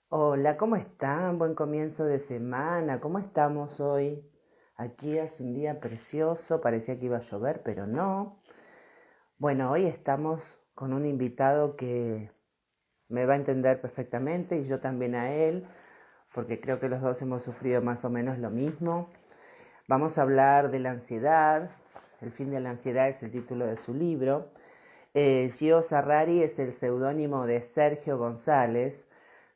Hola, ¿cómo están? Buen comienzo de semana. ¿Cómo estamos hoy? Aquí hace un día precioso, parecía que iba a llover, pero no. Bueno, hoy estamos con un invitado que me va a entender perfectamente y yo también a él, porque creo que los dos hemos sufrido más o menos lo mismo. Vamos a hablar de la ansiedad. El fin de la ansiedad es el título de su libro. Gio Sarrari es el seudónimo de Sergio González,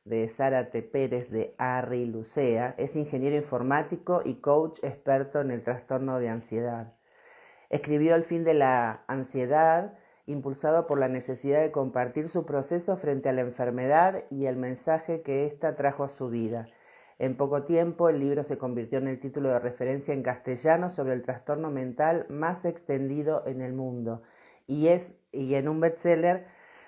de Zárate Pérez de Arri Lucea. Es ingeniero informático y coach experto en el trastorno de ansiedad. Escribió El fin de la ansiedad, impulsado por la necesidad de compartir su proceso frente a la enfermedad y el mensaje que ésta trajo a su vida. En poco tiempo, el libro se convirtió en el título de referencia en castellano sobre el trastorno mental más extendido en el mundo y en un bestseller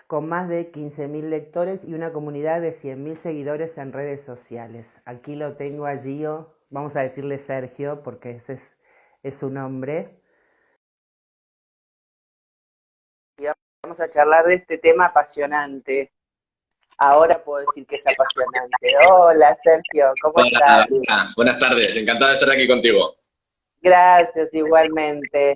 con más de 15.000 lectores y una comunidad de 100.000 seguidores en redes sociales. Aquí lo tengo a Gio, vamos a decirle Sergio porque es su nombre. Y vamos a charlar de este tema apasionante. Ahora puedo decir que es apasionante. Hola Sergio, ¿cómo Hola, estás? buenas tardes, encantado de estar aquí contigo. Gracias, igualmente.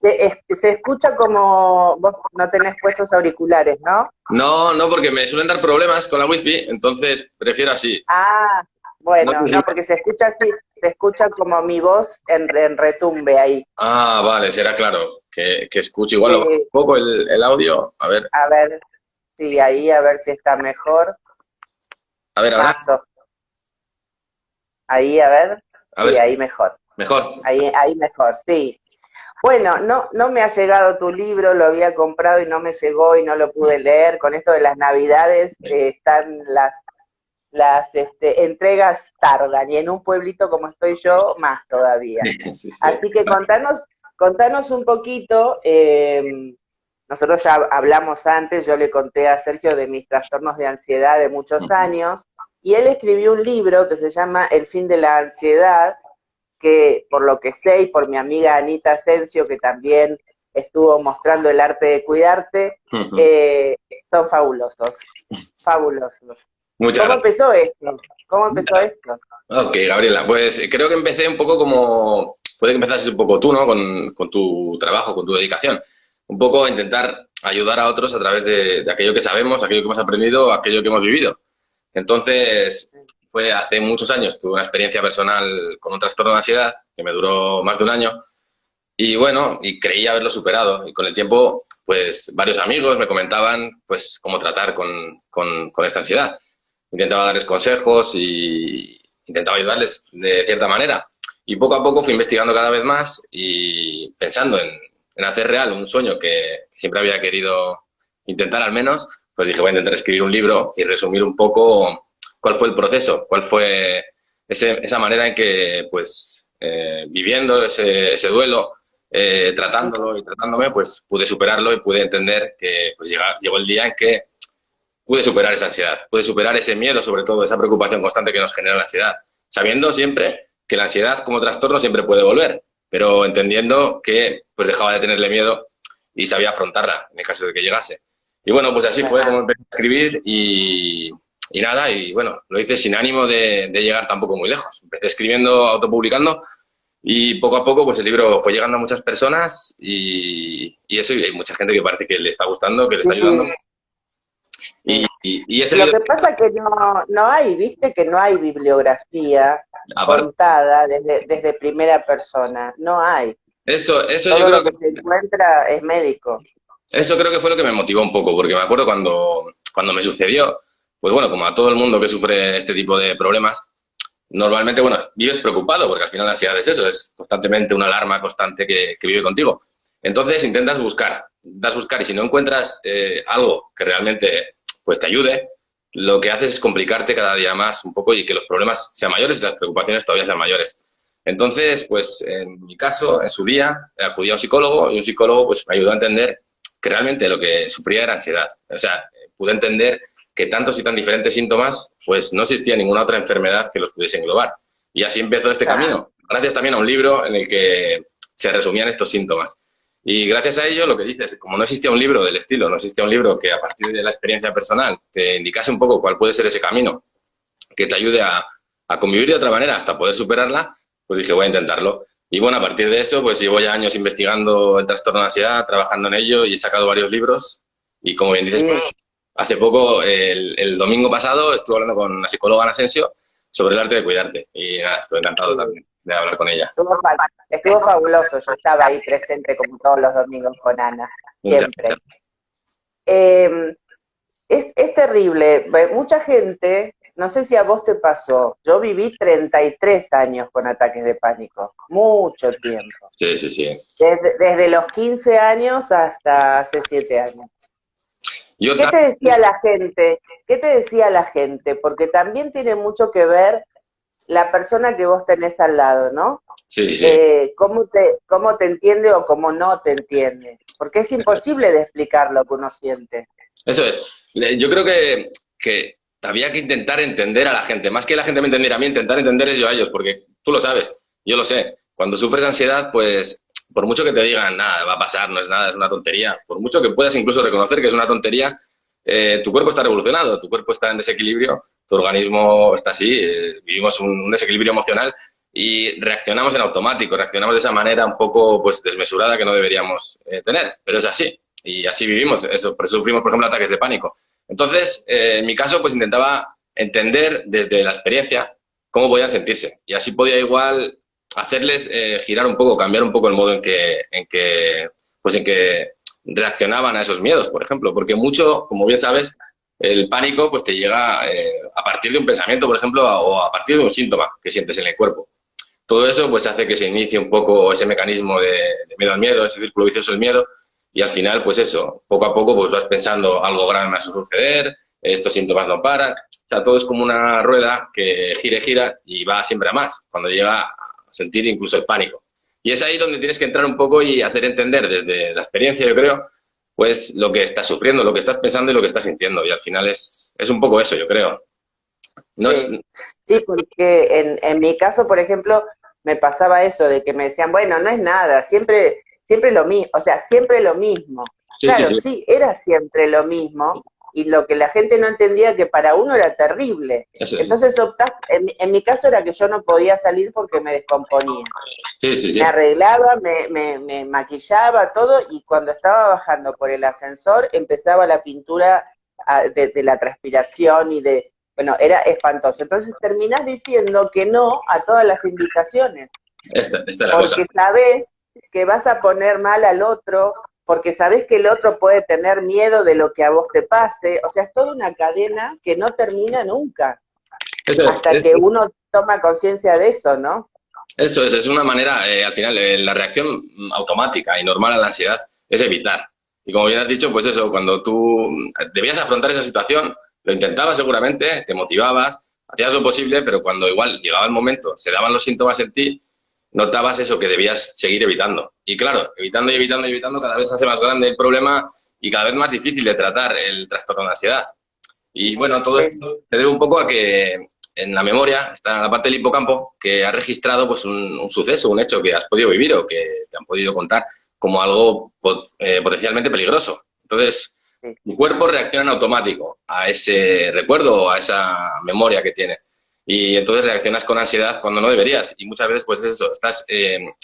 Se escucha como vos no tenés puestos auriculares, ¿no? No, no, porque me suelen dar problemas con la wifi, entonces prefiero así. Ah, No bueno, sé si no, porque se escucha así, se escucha como mi voz en retumbe ahí. Ah, vale, será claro, que escucho igual lo bajo Sí, un poco el audio. a ver, sí, ahí a ver si está mejor. A ver, ahora, Mazo, ahí a ver, a ver sí, si ahí mejor. mejor. Ahí mejor, sí. Bueno, no me ha llegado tu libro, lo había comprado y no me llegó y no lo pude leer. Con esto de las Navidades están las entregas tardan y en un pueblito como estoy yo, más todavía. Sí, sí. Así que contanos un poquito. Nosotros ya hablamos antes, yo le conté a Sergio de mis trastornos de ansiedad de muchos años y él escribió un libro que se llama El fin de la ansiedad, que por lo que sé y por mi amiga Anita Asensio, que también estuvo mostrando el arte de cuidarte, eh, son fabulosos, fabulosos. Muchas ¿Cómo gracias. empezó esto? ¿Cómo empezó esto? Ok, Gabriela, pues creo que empecé un poco como, puede que empezases un poco tú, ¿no? Con tu trabajo, con tu dedicación. Un poco a intentar ayudar a otros a través de aquello que sabemos, aquello que hemos aprendido, aquello que hemos vivido. Entonces, fue hace muchos años, tuve una experiencia personal con un trastorno de ansiedad que me duró más de un año y bueno, y creí haberlo superado. Y con el tiempo, pues varios amigos me comentaban pues cómo tratar con esta ansiedad. Intentaba darles consejos y intentaba ayudarles de cierta manera. Y poco a poco fui investigando cada vez más y pensando en hacer real un sueño que siempre había querido intentar al menos, pues dije, voy a intentar escribir un libro y resumir un poco cuál fue el proceso, cuál fue esa manera en que, pues, viviendo ese duelo, tratándolo y tratándome, pues pude superarlo y pude entender que pues llegó el día en que pude superar esa ansiedad, pude superar ese miedo, sobre todo, esa preocupación constante que nos genera la ansiedad, sabiendo siempre que la ansiedad como trastorno siempre puede volver, pero entendiendo que pues dejaba de tenerle miedo y sabía afrontarla en el caso de que llegase. Y bueno, pues así fue como empecé a escribir y nada, y bueno, lo hice sin ánimo de llegar tampoco muy lejos. Empecé escribiendo, autopublicando y poco a poco pues el libro fue llegando a muchas personas y eso, y hay mucha gente que parece que le está gustando, que le Sí, está ayudando. sí, Y, sí. y he Lo seguido. que pasa es que no hay, viste, que no hay bibliografía Aparte, contada desde primera persona, no hay. eso yo Todo creo lo que que se encuentra es médico. eso creo que fue lo que me motivó un poco, porque me acuerdo cuando me sucedió, pues bueno, como a todo el mundo que sufre este tipo de problemas, normalmente, bueno, vives preocupado, porque al final la ansiedad es eso, es constantemente una alarma constante que vive contigo. Entonces intentas buscar, y si no encuentras algo que realmente pues te ayude, lo que haces es complicarte cada día más un poco y que los problemas sean mayores y las preocupaciones todavía sean mayores. Entonces, pues en mi caso, en su día, acudí a un psicólogo y un psicólogo pues me ayudó a entender que realmente lo que sufría era ansiedad. O sea, pude entender que tantos y tan diferentes síntomas, pues no existía ninguna otra enfermedad que los pudiese englobar. Y así empezó este Claro. camino, gracias también a un libro en el que se resumían estos síntomas. Y gracias a ello, lo que dices, como no existía un libro del estilo, no existía un libro que a partir de la experiencia personal te indicase un poco cuál puede ser ese camino que te ayude a convivir de otra manera hasta poder superarla, pues dije, voy a intentarlo. Y bueno, a partir de eso, pues llevo ya años investigando el trastorno de ansiedad, trabajando en ello y he sacado varios libros. Y como bien dices, Sí, pues hace poco, el domingo pasado, estuve hablando con la psicóloga Ana Asensio sobre el arte de cuidarte. Y nada, estoy encantado sí. también de hablar con ella. Estuvo fabuloso, yo estaba ahí presente como todos los domingos con Ana, Muchas siempre. gracias. Eh, es terrible, mucha gente, no sé si a vos te pasó, yo viví 33 años con ataques de pánico, mucho tiempo, Sí, sí, sí. desde los 15 años hasta hace 7 años. Yo ¿Qué te también. decía la gente? ¿Qué te decía la gente? Porque también tiene mucho que ver la persona que vos tenés al lado, ¿no? Sí, sí, sí. Cómo te entiende o cómo no te entiende. Porque es imposible de explicar lo que uno siente. Eso es. Yo creo que había que intentar entender a la gente. Más que la gente me entendiera a mí, intentar entenderles yo a ellos, porque tú lo sabes, yo lo sé. Cuando sufres ansiedad, pues por mucho que te digan, nada, va a pasar, no es nada, es una tontería, por mucho que puedas incluso reconocer que es una tontería, tu cuerpo está revolucionado, tu cuerpo está en desequilibrio, tu organismo está así, vivimos un desequilibrio emocional y reaccionamos en automático, reaccionamos de esa manera un poco pues desmesurada que no deberíamos tener, pero es así. Y así vivimos, eso, por eso sufrimos, por ejemplo, ataques de pánico. Entonces, en mi caso, pues intentaba entender desde la experiencia cómo podían sentirse. Y así podía igual hacerles girar un poco, cambiar un poco el modo en que reaccionaban a esos miedos, por ejemplo. Porque mucho, como bien sabes, el pánico pues te llega a partir de un pensamiento, por ejemplo, o a partir de un síntoma que sientes en el cuerpo. Todo eso pues hace que se inicie un poco ese mecanismo de miedo al miedo, ese círculo vicioso del miedo, y al final, pues eso, poco a poco pues vas pensando algo grave me va a suceder, estos síntomas no paran, o sea, todo es como una rueda que gira y gira y va siempre a más, cuando llega a sentir incluso el pánico. Y es ahí donde tienes que entrar un poco y hacer entender desde la experiencia, yo creo, pues lo que estás sufriendo, lo que estás pensando y lo que estás sintiendo. Y al final es un poco eso, yo creo. No es, Sí, sí, porque en mi caso, por ejemplo, me pasaba eso de que me decían, bueno, no es nada, siempre lo mismo, o sea, siempre lo mismo. sí, sí, Claro, sí, sí, era siempre lo mismo, y lo que la gente no entendía que para uno era terrible. eso es. Entonces en mi caso era que yo no podía salir porque me descomponía. Sí, sí, Me sí. arreglaba, me maquillaba, todo, y cuando estaba bajando por el ascensor empezaba la pintura de la transpiración y de, bueno, era espantoso. Entonces terminás diciendo que no a todas las invitaciones, Esta es la cosa. porque sabés que vas a poner mal al otro, porque sabés que el otro puede tener miedo de lo que a vos te pase, o sea, es toda una cadena que no termina nunca, Eso hasta es. que uno toma conciencia de eso, ¿no? Eso es una manera, al final, la reacción automática y normal a la ansiedad es evitar. Y como bien has dicho, pues eso, cuando tú debías afrontar esa situación, lo intentabas seguramente, te motivabas, hacías lo posible, pero cuando igual llegaba el momento, se daban los síntomas en ti, notabas eso que debías seguir evitando. Y claro, evitando y evitando y evitando, cada vez se hace más grande el problema y cada vez más difícil de tratar el trastorno de ansiedad. Y bueno, todo Sí, esto se debe un poco a que en la memoria está la parte del hipocampo que ha registrado pues un suceso, un hecho que has podido vivir o que te han podido contar como algo potencialmente peligroso. Entonces, sí. tu cuerpo reacciona en automático a ese recuerdo o a esa memoria que tiene. Y entonces reaccionas con ansiedad cuando no deberías. Y muchas veces, pues es eso,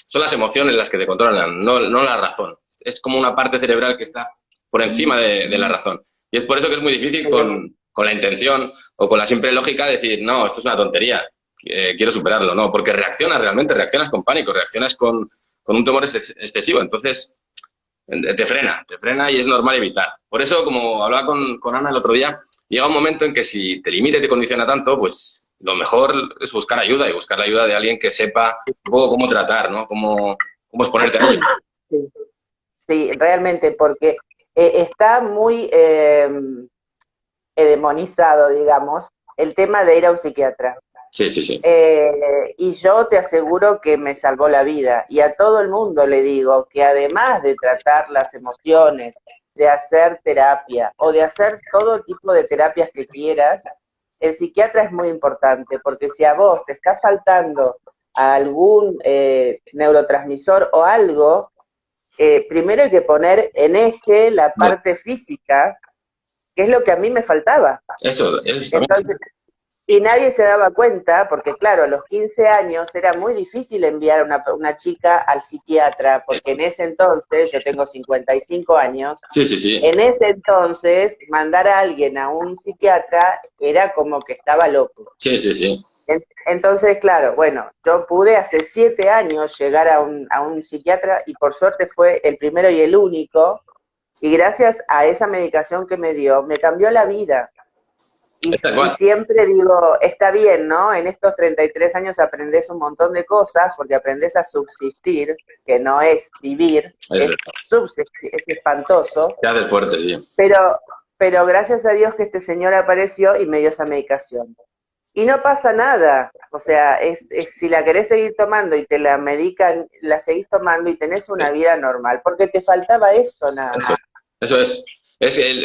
son las emociones las que te controlan, no la razón. Es como una parte cerebral que está por encima de la razón. Y es por eso que es muy difícil con la intención o con la simple lógica decir, no, esto es una tontería, quiero superarlo. No, porque reaccionas realmente, reaccionas con pánico, reaccionas con un temor excesivo. Entonces, te frena y es normal evitar. Por eso, como hablaba con Ana el otro día, llega un momento en que si te limita y te condiciona tanto, pues lo mejor es buscar ayuda y buscar la ayuda de alguien que sepa un poco cómo tratar, ¿no? Cómo exponerte a ello. Sí, sí, realmente, porque está muy demonizado, digamos, el tema de ir a un psiquiatra. Sí, sí, sí. Y yo te aseguro que me salvó la vida. Y a todo el mundo le digo que además de tratar las emociones, de hacer terapia o de hacer todo tipo de terapias que quieras, el psiquiatra es muy importante, porque si a vos te está faltando algún neurotransmisor o algo, primero hay que poner en eje la parte física, que es lo que a mí me faltaba. Eso también. Entonces, Y nadie se daba cuenta, porque claro, a los 15 años era muy difícil enviar a una chica al psiquiatra, porque en ese entonces, yo tengo 55 años, Sí, sí, sí. en ese entonces mandar a alguien a un psiquiatra era como que estaba loco. Sí, sí, sí. Entonces, claro, bueno, yo pude hace 7 años llegar a un psiquiatra y por suerte fue el primero y el único, y gracias a esa medicación que me dio, me cambió la vida. Está Y igual. siempre digo, está bien, ¿no? En estos 33 años aprendes un montón de cosas porque aprendes a subsistir, que no es vivir, Eso es es. subsistir, es espantoso, Te haces fuerte, sí. pero, pero gracias a Dios que este señor apareció y me dio esa medicación. Y no pasa nada, o sea, si la querés seguir tomando y te la medican, la seguís tomando y tenés una vida normal, porque te faltaba eso nada Eso, más. eso es.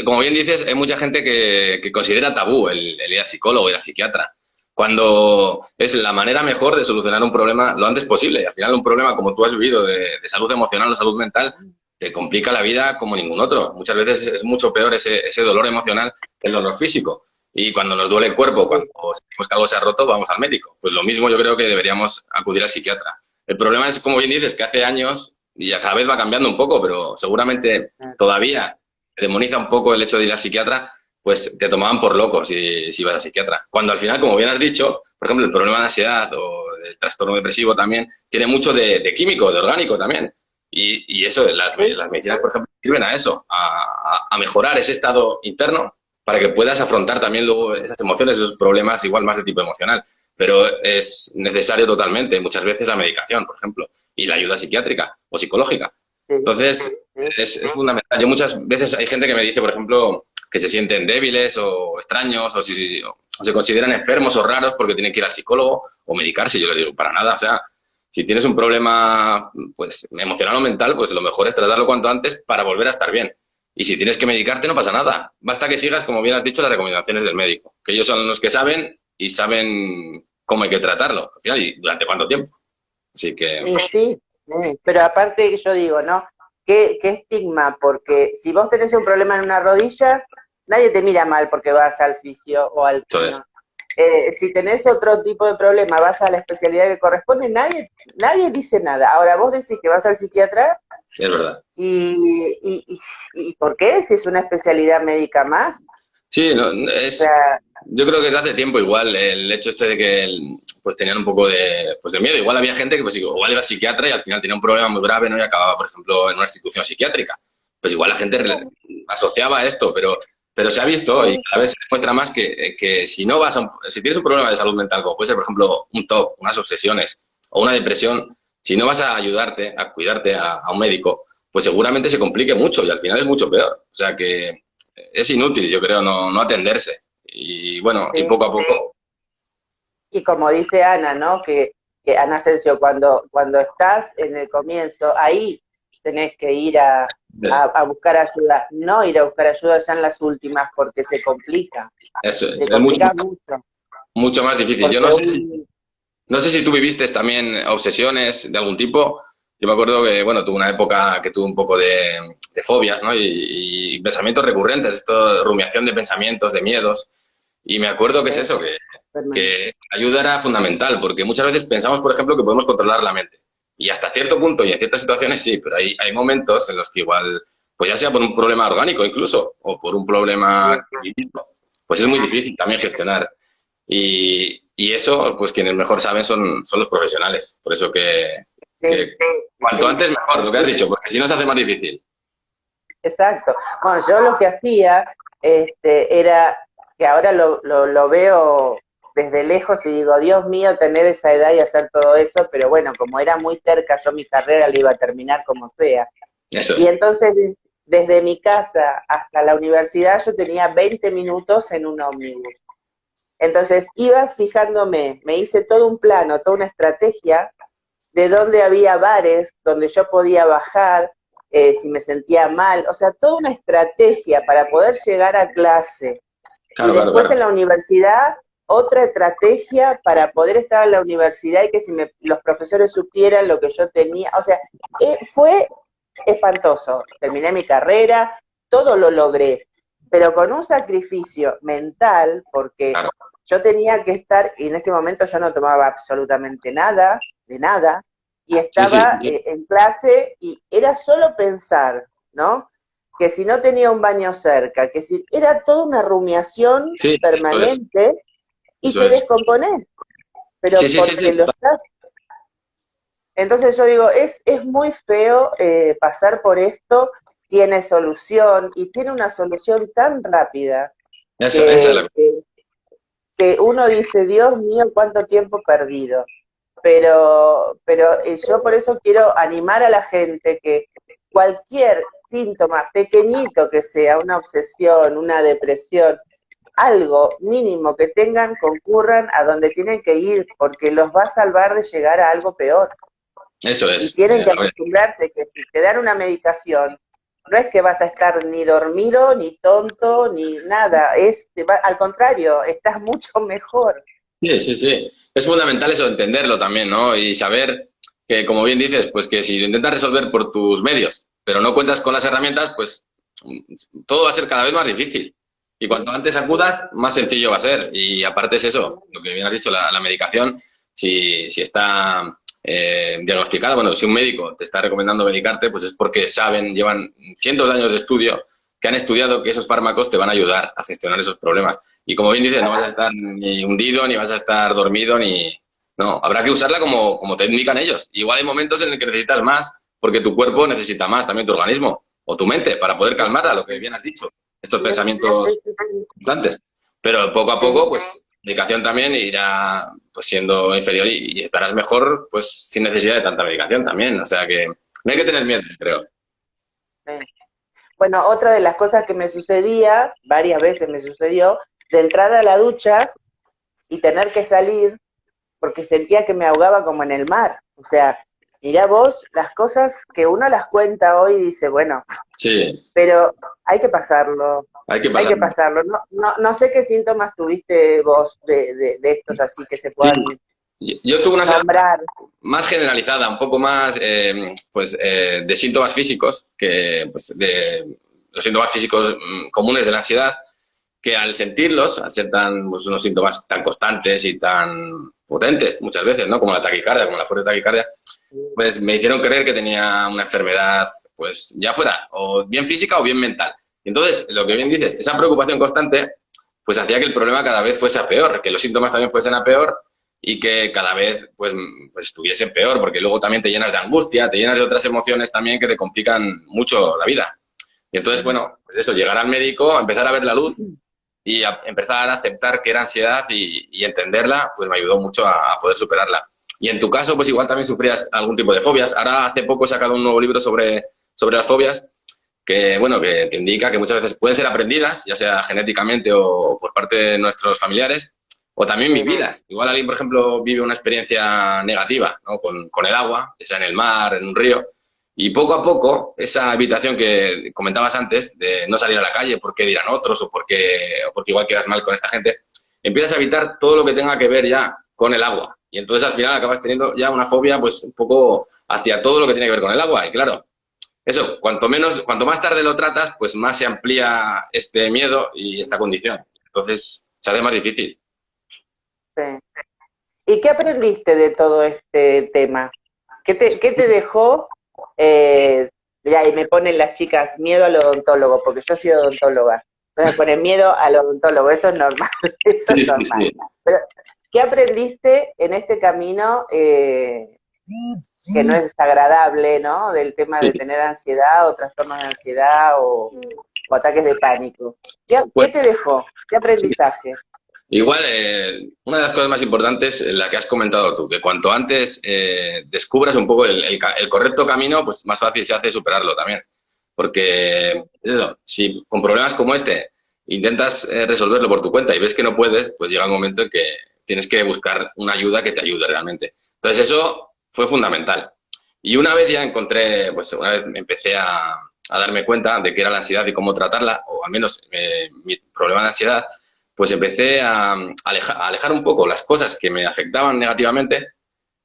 Como bien dices, hay mucha gente que considera tabú el ir al psicólogo, ir al psiquiatra, cuando es la manera mejor de solucionar un problema lo antes posible. Y al final un problema como tú has vivido de salud emocional o salud mental te complica la vida como ningún otro. Muchas veces es mucho peor ese dolor emocional que el dolor físico. Y cuando nos duele el cuerpo, cuando Sí, sentimos que algo se ha roto, vamos al médico. Pues lo mismo yo creo que deberíamos acudir al psiquiatra. El problema es, como bien dices, que hace años, y ya cada vez va cambiando un poco, pero seguramente todavía se demoniza un poco el hecho de ir al psiquiatra, pues te tomaban por loco si ibas al psiquiatra. Cuando al final, como bien has dicho, por ejemplo, el problema de ansiedad o el trastorno depresivo también tiene mucho de químico, de orgánico también. Y eso, sí, las medicinas, por ejemplo, sirven a eso, a mejorar ese estado interno para que puedas afrontar también luego esas emociones, esos problemas igual más de tipo emocional. Pero es necesario totalmente, muchas veces, la medicación, por ejemplo, y la ayuda psiquiátrica o psicológica. sí, Entonces, sí, es fundamental. Yo muchas veces hay gente que me dice, por ejemplo, que se sienten débiles o extraños o se consideran enfermos o raros porque tienen que ir al psicólogo o medicarse. Yo les digo, para nada. O sea, si tienes un problema pues emocional o mental, pues lo mejor es tratarlo cuanto antes para volver a estar bien. Y si tienes que medicarte, no pasa nada. Basta que sigas, como bien has dicho, las recomendaciones del médico, que ellos son los que saben y saben cómo hay que tratarlo, al final, y durante cuánto tiempo. Así que, y sí, pero aparte yo digo, ¿no? ¿Qué estigma? Porque si vos tenés un problema en una rodilla, nadie te mira mal porque vas al fisio o al eso es, quino. Si tenés otro tipo de problema, vas a la especialidad que corresponde, nadie dice nada. Ahora vos decís que vas al psiquiatra es verdad. y ¿por qué? Si es una especialidad médica más. Sí, no, O sea, yo creo que desde hace tiempo igual el hecho este de que pues tenían un poco pues de miedo. Igual había gente que pues igual era psiquiatra y al final tenía un problema muy grave, ¿no? Y acababa, por ejemplo, en una institución psiquiátrica. Pues igual la gente asociaba a esto, pero se ha visto y cada vez se demuestra más que si no vas si tienes un problema de salud mental, como puede ser, por ejemplo, un TOC, unas obsesiones o una depresión, si no vas a ayudarte, a cuidarte a un médico, pues seguramente se complique mucho y al final es mucho peor. O sea que es inútil, yo creo, no atenderse. Y bueno, y sí. poco a poco, Y como dice Ana, ¿no? Que Ana Asensio, cuando estás en el comienzo, ahí tenés que ir es, a buscar ayuda, no ir a buscar ayuda ya en las últimas porque es se complica mucho, mucho más difícil. Yo porque no sé si tú viviste también obsesiones de algún tipo. Yo me acuerdo que, bueno, tuve una época que tuve un poco de fobias, ¿no? Y pensamientos recurrentes, esto, rumiación de pensamientos, de miedos. Y me acuerdo que es eso, que ayuda era fundamental, porque muchas veces pensamos, por ejemplo, que podemos controlar la mente. Y hasta cierto punto y en ciertas situaciones sí, pero hay momentos en los que igual, pues ya sea por un problema orgánico incluso, o por un problema cognitivo, pues es muy difícil también gestionar. Y eso, pues quienes mejor saben son los profesionales. Por eso sí, que cuanto sí, antes mejor, lo que has dicho, porque si no se hace más difícil. exacto. Bueno, yo lo que hacía era que ahora lo veo desde lejos y digo, Dios mío, tener esa edad y hacer todo eso, pero bueno, como era muy terca, yo mi carrera la iba a terminar como sea. Eso Y es. entonces, desde mi casa hasta la universidad, yo tenía 20 minutos en un ómnibus. Entonces, iba fijándome, me hice todo un plano, toda una estrategia de dónde había bares, donde yo podía bajar, si me sentía mal, o sea, toda una estrategia para poder llegar a clase. Y Claro, claro, después claro. en la universidad, otra estrategia para poder estar en la universidad y que si los profesores supieran lo que yo tenía, o sea, fue espantoso. Terminé mi carrera, todo lo logré, pero con un sacrificio mental, porque Claro. yo tenía que estar, y en ese momento yo no tomaba absolutamente nada, de nada, y Sí, sí, estaba sí, en clase y era solo pensar, ¿no? Que si no tenía un baño cerca, que si era toda una rumiación sí, permanente y eso te es. descomponés, Sí, pero sí, sí, porque sí, lo estás. Entonces yo digo, es muy feo pasar por esto, tiene solución y tiene una solución tan rápida esa es que, la... que, que uno dice, Dios mío, cuánto tiempo perdido. Pero yo por eso quiero animar a la gente que cualquier síntoma pequeñito que sea, una obsesión, una depresión, algo mínimo que tengan, concurran a donde tienen que ir, porque los va a salvar de llegar a algo peor. Eso Y es. tienen que A ver, acostumbrarse que si te dan una medicación, no es que vas a estar ni dormido, ni tonto, ni nada, al contrario, estás mucho mejor. sí, sí, sí. Es fundamental eso, entenderlo también, ¿no? Y saber que, como bien dices, pues que si lo intentas resolver por tus medios, pero no cuentas con las herramientas, pues todo va a ser cada vez más difícil. Y cuanto antes acudas, más sencillo va a ser. Y aparte es eso, lo que bien has dicho, la medicación, si está diagnosticada, bueno, si un médico te está recomendando medicarte, pues es porque saben, llevan cientos de años de estudio, que han estudiado que esos fármacos te van a ayudar a gestionar esos problemas. Y como bien dices, no vas a estar ni hundido, ni vas a estar dormido, ni... No, habrá que usarla como te indican ellos. Igual hay momentos en los que necesitas más, porque tu cuerpo necesita más, también tu organismo, o tu mente, para poder calmarla, lo que bien has dicho, estos pensamientos constantes. Pero poco a poco, pues, la medicación también irá pues siendo inferior y estarás mejor, pues, sin necesidad de tanta medicación también. O sea que no hay que tener miedo, creo. Bueno, otra de las cosas que me sucedía, varias veces me sucedió, de entrar a la ducha y tener que salir porque sentía que me ahogaba como en el mar. O sea, mirá vos las cosas que uno las cuenta hoy y dice, bueno, Sí, pero hay que pasarlo, hay que hay pasar. que pasarlo. No sé qué síntomas tuviste vos de estos así que se Sí, puedan yo tuve una nombrar. más generalizada, un poco más pues, de síntomas físicos, que pues, de los síntomas físicos comunes de la ansiedad, que al sentirlos, al ser tan, pues, unos síntomas tan constantes y tan potentes muchas veces, ¿no? Como la taquicardia, como la fuerte taquicardia, pues me hicieron creer que tenía una enfermedad, pues ya fuera, o bien física o bien mental. Y entonces, lo que bien dices, esa preocupación constante, pues hacía que el problema cada vez fuese a peor, que los síntomas también fuesen a peor y que cada vez pues estuviesen peor, porque luego también te llenas de angustia, te llenas de otras emociones también que te complican mucho la vida. Y entonces, bueno, pues eso, llegar al médico, empezar a ver la luz y empezar a aceptar que era ansiedad y entenderla, pues me ayudó mucho a poder superarla. Y en tu caso, pues igual también sufrías algún tipo de fobias. Ahora hace poco he sacado un nuevo libro sobre las fobias que, bueno, que te indica que muchas veces pueden ser aprendidas, ya sea genéticamente o por parte de nuestros familiares, o también vividas. Igual alguien, por ejemplo, vive una experiencia negativa, ¿no? Con el agua, ya sea en el mar, en un río, y poco a poco, esa evitación que comentabas antes, de no salir a la calle porque dirán otros o porque igual quedas mal con esta gente, empiezas a evitar todo lo que tenga que ver ya con el agua. Y entonces al final acabas teniendo ya una fobia pues un poco hacia todo lo que tiene que ver con el agua. Y claro, eso, cuanto más tarde lo tratas, pues más se amplía este miedo y esta condición. Entonces se hace más difícil. Sí. ¿Y qué aprendiste de todo este tema? ¿Qué te dejó? Mirá, y me ponen las chicas miedo al odontólogo, porque yo soy odontóloga. Me ponen miedo al odontólogo, eso es normal, eso es Sí, sí, normal. sí. Pero, ¿qué aprendiste en este camino que no es agradable, ¿no? Del tema Sí. de tener ansiedad o trastornos de ansiedad o ataques de pánico. ¿Qué Pues te dejó? ¿Qué aprendizaje? igual, una de las cosas más importantes, la que has comentado tú, que cuanto antes descubras un poco el correcto camino, pues más fácil se hace superarlo también. Porque es eso, si con problemas como este intentas resolverlo por tu cuenta y ves que no puedes, pues llega un momento en que tienes que buscar una ayuda que te ayude realmente. Entonces eso fue fundamental. Y una vez ya encontré, pues una vez empecé a darme cuenta de qué era la ansiedad y cómo tratarla, o al menos mi problema de ansiedad, pues empecé a alejar un poco las cosas que me afectaban negativamente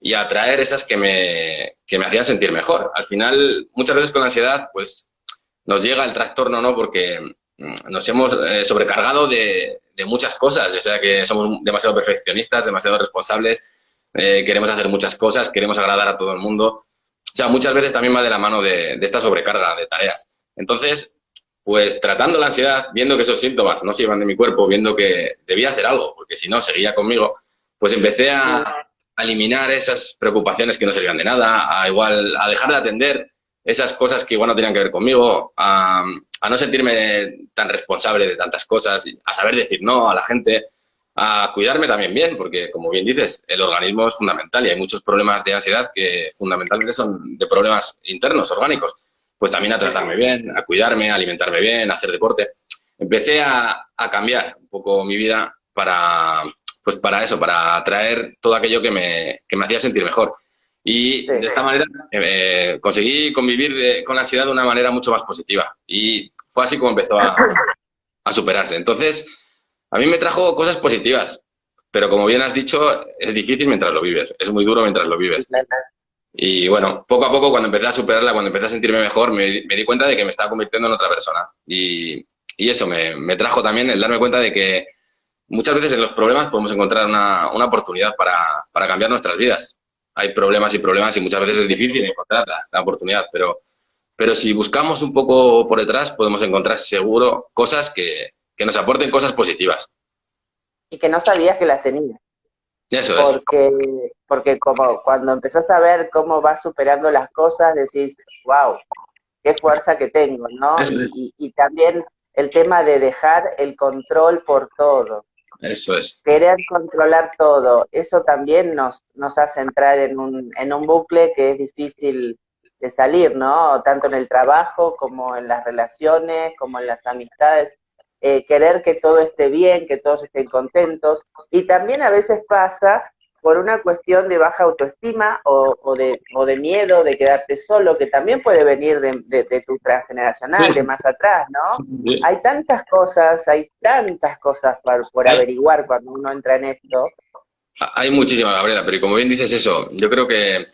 y a atraer esas que me hacían sentir mejor. Al final, muchas veces con la ansiedad, pues nos llega el trastorno, ¿no? Porque nos hemos sobrecargado de muchas cosas, o sea que somos demasiado perfeccionistas, demasiado responsables, queremos hacer muchas cosas, queremos agradar a todo el mundo. O sea, muchas veces también va de la mano de esta sobrecarga de tareas. Entonces, pues tratando la ansiedad, viendo que esos síntomas no se iban de mi cuerpo, viendo que debía hacer algo, porque si no seguía conmigo, pues empecé a eliminar esas preocupaciones que no servían de nada, a dejar de atender esas cosas que igual no tenían que ver conmigo, a no sentirme tan responsable de tantas cosas, a saber decir no a la gente, a cuidarme también bien, porque como bien dices, el organismo es fundamental y hay muchos problemas de ansiedad que fundamentalmente son de problemas internos, orgánicos. Pues también a tratarme bien, a cuidarme, a alimentarme bien, a hacer deporte. Empecé a cambiar un poco mi vida pues para eso, para atraer todo aquello que me hacía sentir mejor. Y Sí. de esta manera conseguí convivir con la ansiedad de una manera mucho más positiva. Y fue así como empezó a superarse. Entonces, a mí me trajo cosas positivas, pero como bien has dicho, es difícil mientras lo vives, es muy duro mientras lo vives. Y bueno, poco a poco, cuando empecé a superarla, cuando empecé a sentirme mejor, me di cuenta de que me estaba convirtiendo en otra persona. Y eso me trajo también el darme cuenta de que muchas veces en los problemas podemos encontrar una oportunidad para cambiar nuestras vidas. Hay problemas y problemas y muchas veces es difícil encontrar la oportunidad, pero si buscamos un poco por detrás, podemos encontrar seguro cosas que nos aporten cosas positivas. Y que no sabías que las tenías. Eso es. Porque como cuando empezás a ver cómo vas superando las cosas, decís, wow, qué fuerza que tengo, ¿no? Eso es. Y también el tema de dejar el control por todo, Eso es. querer controlar todo, eso también nos hace entrar en un bucle que es difícil de salir, ¿no? Tanto en el trabajo como en las relaciones, como en las amistades. Querer que todo esté bien, que todos estén contentos. Y también a veces pasa por una cuestión de baja autoestima o de miedo de quedarte solo, que también puede venir de tu Sí, transgeneracional, de sí, más atrás, ¿no? sí. Hay tantas cosas por Hay, averiguar cuando uno entra en esto. hay muchísima, Gabriela, pero como bien dices eso, yo creo que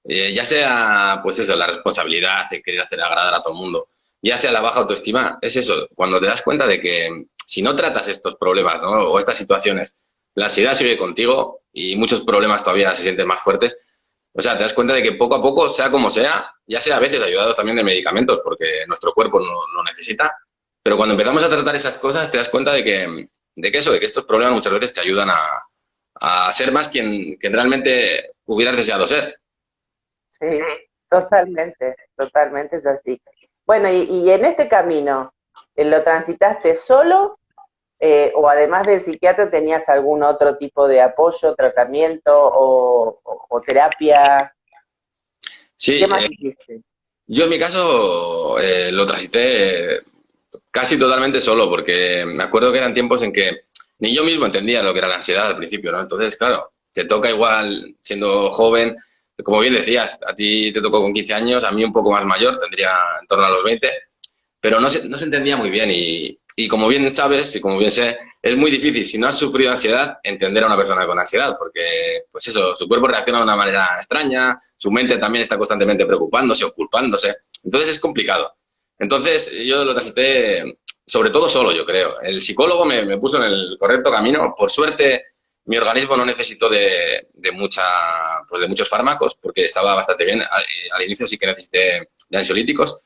ya sea, pues eso, la responsabilidad, el querer hacer agradar a todo el mundo, ya sea la baja autoestima, es eso, cuando te das cuenta de que si no tratas estos problemas, ¿no? O estas situaciones, la ansiedad sigue contigo y muchos problemas todavía se sienten más fuertes. O sea, te das cuenta de que poco a poco, sea como sea, ya sea a veces ayudados también de medicamentos, porque nuestro cuerpo no lo necesita, pero cuando empezamos a tratar esas cosas, te das cuenta de que estos problemas muchas veces te ayudan a ser más quien realmente hubieras deseado ser. Sí, totalmente, totalmente es así. Bueno, y en este camino, ¿lo transitaste solo o además del psiquiatra tenías algún otro tipo de apoyo, tratamiento o terapia? ¿Qué Sí, más hiciste? yo en mi caso lo transité casi totalmente solo, porque me acuerdo que eran tiempos en que ni yo mismo entendía lo que era la ansiedad al principio, ¿no? Entonces, claro, te toca igual siendo joven, como bien decías, a ti te tocó con 15 años, a mí un poco más mayor, tendría en torno a los 20, pero no se entendía muy bien y como bien sabes y como bien sé, es muy difícil, si no has sufrido ansiedad, entender a una persona con ansiedad, porque, pues eso, su cuerpo reacciona de una manera extraña, su mente también está constantemente preocupándose o culpándose, entonces es complicado. Entonces yo lo transité sobre todo solo, yo creo. El psicólogo me puso en el correcto camino, por suerte mi organismo no necesitó pues de muchos fármacos, porque estaba bastante bien. Al inicio sí que necesité de ansiolíticos,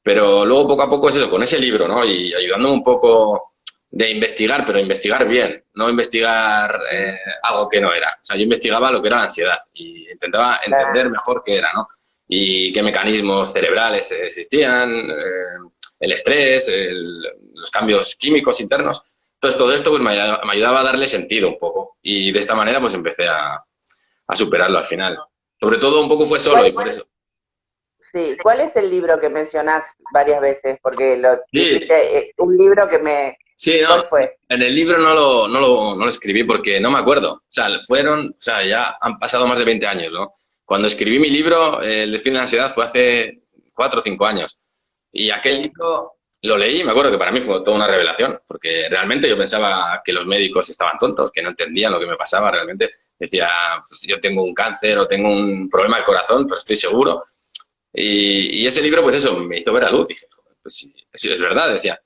pero luego poco a poco es eso, con ese libro, ¿no? Y ayudándome un poco de investigar, pero investigar bien, no investigar algo que no era. O sea, yo investigaba lo que era la ansiedad y intentaba entender Claro. mejor qué era, ¿no? Y qué mecanismos cerebrales existían, el estrés, los cambios químicos internos. Entonces, todo esto pues, me ayudaba a darle sentido un poco. Y de esta manera, pues empecé a superarlo al final. Sobre todo, un poco fue solo y ¿Cuál, por eso. sí, ¿cuál es el libro que mencionás varias veces? Porque lo Sí, dijiste, un libro que me... sí, ¿Cuál no, fue? en el libro no lo escribí porque no me acuerdo. O sea, o sea, ya han pasado más de 20 años, ¿no? Cuando escribí mi libro, El fin de la ansiedad, fue hace 4 o 5 años. Y aquel Sí. libro lo leí y me acuerdo que para mí fue toda una revelación, porque realmente yo pensaba que los médicos estaban tontos, que no entendían lo que me pasaba realmente. Decía, pues yo tengo un cáncer o tengo un problema del corazón, pero estoy seguro. Y ese libro, pues eso, me hizo ver la luz. Dije, joder, pues sí, sí, es verdad, decía.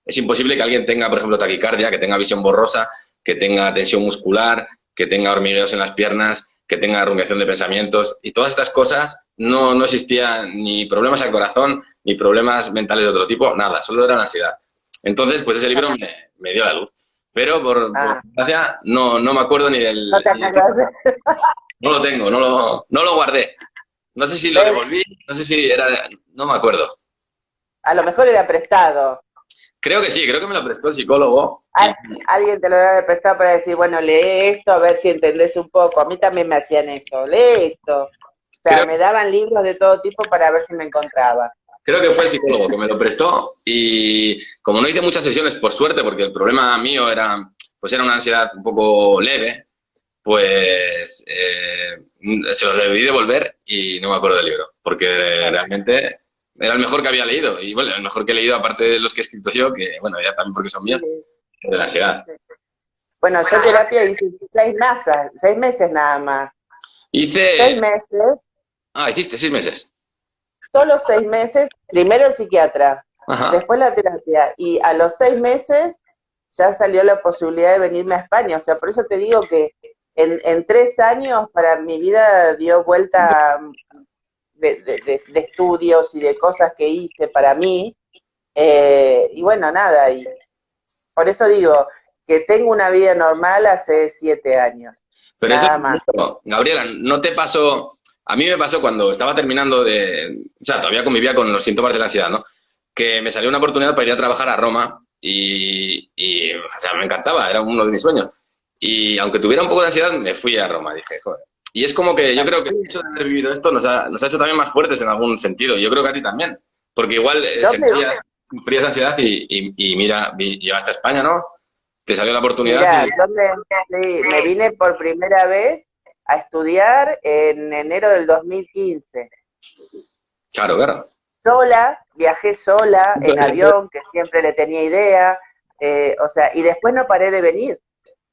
es imposible que alguien tenga, por ejemplo, taquicardia, que tenga visión borrosa, que tenga tensión muscular, que tenga hormigueos en las piernas, que tenga rumiación de pensamientos. Y todas estas cosas no existían ni problemas al corazón, ni problemas mentales de otro tipo, nada, solo era la ansiedad. Entonces, pues ese libro me dio la luz. Pero por Ah, desgracia no me acuerdo ni no te del acuerdas. título. No lo tengo, no lo guardé. No sé si lo ¿Ves? devolví, no sé si era... No me acuerdo. A lo mejor era prestado. Creo que sí, creo que me lo prestó el psicólogo. Y, Alguien te lo debe haber prestado para decir, bueno, lee esto, a ver si entendés un poco. A mí también me hacían eso, lee esto. O sea, creo, me daban libros de todo tipo para ver si me encontraba. creo que fue el psicólogo que me lo prestó y como no hice muchas sesiones, por suerte, porque el problema mío pues era una ansiedad un poco leve, pues se lo debí devolver y no me acuerdo del libro, porque realmente era el mejor que había leído y bueno, el mejor que he leído aparte de los que he escrito yo, que bueno, ya también porque son Sí, míos, de la ansiedad. sí. Bueno, yo terapia hice 6 meses, 6 meses nada más. Seis Hice... meses, Ah, hiciste 6 meses. solo 6 meses, primero el psiquiatra, Ajá. después la terapia, y a los 6 meses ya salió la posibilidad de venirme a España. O sea, por eso te digo que en 3 años para mi vida dio vuelta de estudios y de cosas que hice para mí. Y bueno, nada, y por eso digo que tengo una vida normal hace 7 años, Pero eso, nada más. Gabriela, ¿no te pasó? A mí me pasó cuando estaba terminando o sea, todavía convivía con los síntomas de la ansiedad, ¿no? Que me salió una oportunidad para ir a trabajar a Roma o sea, me encantaba, era uno de mis sueños. Y aunque tuviera un poco de ansiedad, me fui a Roma, dije, joder. Y es como que yo creo que el hecho de haber vivido esto nos ha hecho también más fuertes en algún sentido. Yo creo que a ti también. Porque igual Yo me, sufrías ansiedad y mira, llegaste a España, ¿no? Te salió la oportunidad Mira, y... sí, me vine por primera vez a estudiar en enero del 2015. Claro, claro. Sola, viajé sola en Eso, avión, que siempre le tenía idea, o sea, y después no paré de venir.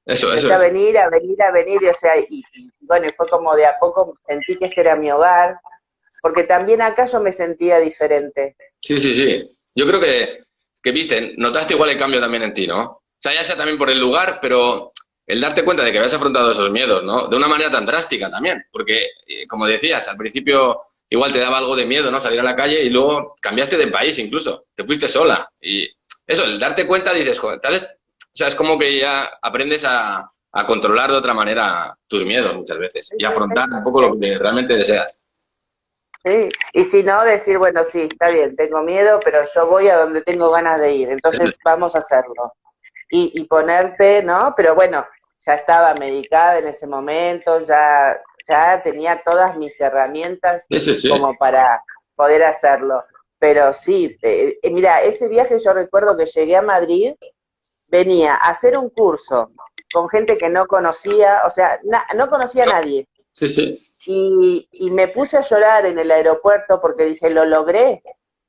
eso Empecé a es. venir, a venir, a venir, y, o sea, y bueno, y fue como de a poco sentí que este era mi hogar, porque también acá yo me sentía diferente. Sí, sí, sí. Yo creo que viste, notaste igual el cambio también en ti, ¿no? O sea, ya sea también por el lugar, pero el darte cuenta de que habías afrontado esos miedos, ¿no? De una manera tan drástica también, porque, como decías, al principio igual te daba algo de miedo, ¿no? Salir a la calle y luego cambiaste de país incluso, te fuiste sola. Y eso, el darte cuenta, dices, joder, tal vez, o sea, es como que ya aprendes a controlar de otra manera tus miedos muchas veces Sí, y sí, afrontar un poco sí, lo que realmente deseas. sí. Y si no, decir, bueno, sí, está bien, tengo miedo, pero yo voy a donde tengo ganas de ir, entonces vamos a hacerlo. Y ponerte, ¿no? Pero bueno, ya estaba medicada en ese momento, ya tenía todas mis herramientas Sí, sí, sí. como para poder hacerlo. Pero sí, mira, ese viaje yo recuerdo que llegué a Madrid, venía a hacer un curso con gente que no conocía, o sea, no conocía a nadie. Sí, sí. Y me puse a llorar en el aeropuerto porque dije, lo logré,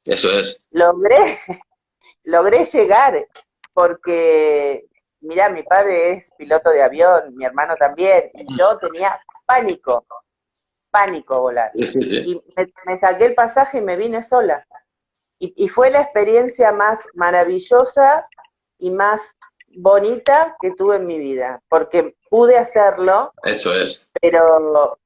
Eso es. logré, logré llegar, porque, mira, mi padre es piloto de avión, mi hermano también, y yo tenía pánico, pánico volar. Sí, sí, sí. Y me saqué el pasaje y me vine sola. Y fue la experiencia más maravillosa y más bonita que tuve en mi vida, porque pude hacerlo, Eso es. pero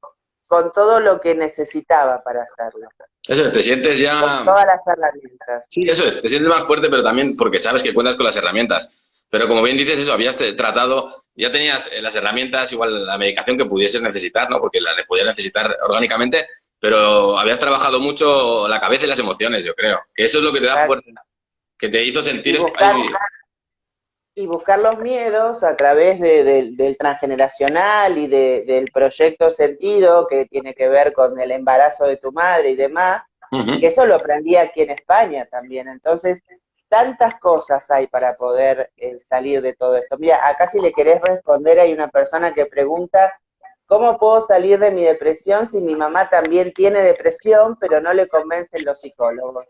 con todo lo que necesitaba para hacerlo, Eso es, te sientes con ya... todas las herramientas. Sí, eso es, te sientes más fuerte, pero también porque sabes que cuentas con las herramientas. Pero como bien dices, eso, habías tratado, ya tenías las herramientas, igual la medicación que pudieses necesitar, ¿no? Porque la podías necesitar orgánicamente, pero habías trabajado mucho la cabeza y las emociones, yo creo. Que eso es lo que te da fuerza, que te hizo sentir Y eso ahí. buscar y buscar los miedos a través del transgeneracional y del proyecto Sentido, que tiene que ver con el embarazo de tu madre y demás, que Ujú. eso lo aprendí aquí en España también. Entonces, tantas cosas hay para poder salir de todo esto. Mira, acá si le querés responder, hay una persona que pregunta, ¿cómo puedo salir de mi depresión si mi mamá también tiene depresión, pero no le convencen los psicólogos?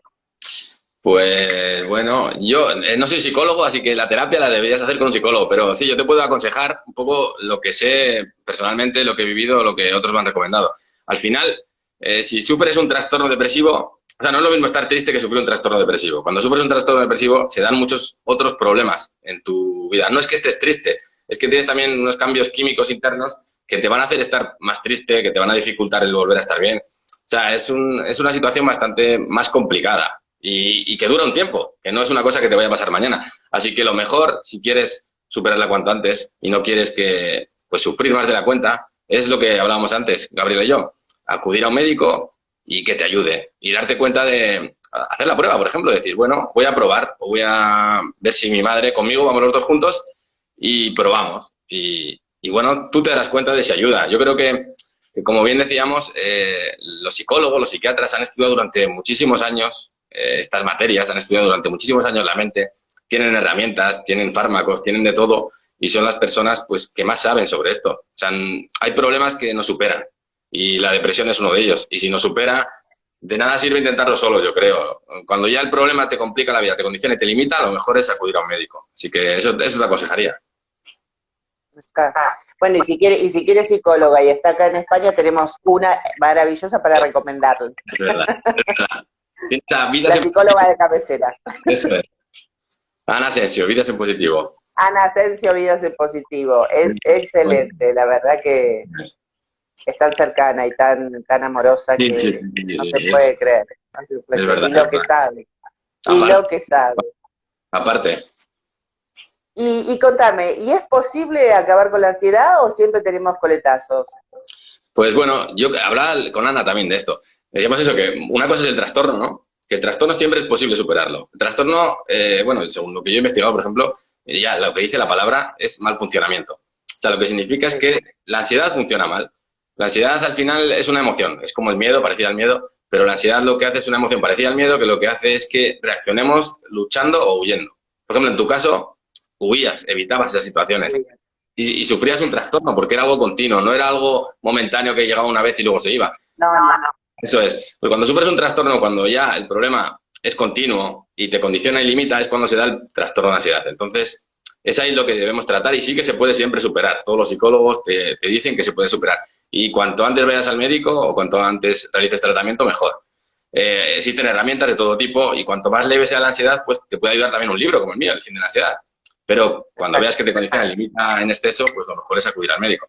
Pues bueno, yo no soy psicólogo, así que la terapia la deberías hacer con un psicólogo, pero sí, yo te puedo aconsejar un poco lo que sé personalmente, lo que he vivido, lo que otros me han recomendado. Al final, si sufres un trastorno depresivo, O sea, no es lo mismo estar triste que sufrir un trastorno depresivo. Cuando sufres un trastorno depresivo se dan muchos otros problemas en tu vida. No es que estés triste, es que tienes también unos cambios químicos internos que te van a hacer estar más triste, que te van a dificultar el volver a estar bien. O sea, es una situación bastante más complicada y que dura un tiempo, que no es una cosa que te vaya a pasar mañana. Así que lo mejor, si quieres superarla cuanto antes y no quieres que pues sufrir más de la cuenta, es lo que hablábamos antes, Gabriel y yo, acudir a un médico y que te ayude y darte cuenta de hacer la prueba, por ejemplo, decir, bueno, voy a probar o voy a ver si mi madre conmigo, vamos los dos juntos y probamos. Y bueno, tú te darás cuenta de si ayuda. Yo creo que como bien decíamos, los psicólogos, los psiquiatras han estudiado durante muchísimos años estas materias, han estudiado durante muchísimos años la mente, tienen herramientas, tienen fármacos, tienen de todo y son las personas pues que más saben sobre esto. O sea, hay problemas que nos superan y la depresión es uno de ellos. Y si nos supera, de nada sirve intentarlo solos, yo creo. Cuando ya el problema te complica la vida, te condiciona y te limita, lo mejor es acudir a un médico. Así que eso te aconsejaría. Está. Bueno, y si quiere psicóloga y está acá en España, tenemos una maravillosa para recomendarle. Es verdad, es verdad. Vidas La psicóloga de cabecera. Eso es. Ana Asensio, Vidas en Positivo. Ana Asensio, Vidas en Positivo. Es excelente, la verdad que es tan cercana y tan amorosa que no se puede creer. No se puede Es creer. verdad. Y lo que sabe. Y lo que sabe. Aparte. Y contame, ¿y es posible acabar con la ansiedad o siempre tenemos coletazos? Pues bueno, yo hablaba con Ana también de esto. Decíamos eso, que una cosa es el trastorno, ¿no? Que el trastorno siempre es posible superarlo. El trastorno, bueno, según lo que yo he investigado, por ejemplo, ya lo que dice la palabra es mal funcionamiento. O sea, lo que significa es que la ansiedad funciona mal. La ansiedad al final es una emoción, es como el miedo, parecida al miedo, pero la ansiedad lo que hace es una emoción parecida al miedo, que lo que hace es que reaccionemos luchando o huyendo. Por ejemplo, en tu caso, huías, evitabas esas situaciones y sufrías un trastorno porque era algo continuo, no era algo momentáneo que llegaba una vez y luego se iba. No, no, no. Eso es. Pues cuando sufres un trastorno, cuando ya el problema es continuo y te condiciona y limita, es cuando se da el trastorno de ansiedad. Entonces, es ahí lo que debemos tratar y sí que se puede siempre superar. Todos los psicólogos te dicen que se puede superar. Y cuanto antes vayas al médico o cuanto antes realices tratamiento, mejor. Existen herramientas de todo tipo y cuanto más leve sea la ansiedad, pues te puede ayudar también un libro como el mío, El fin de la ansiedad. Pero cuando veas que te condiciona y limita en exceso, pues lo mejor es acudir al médico.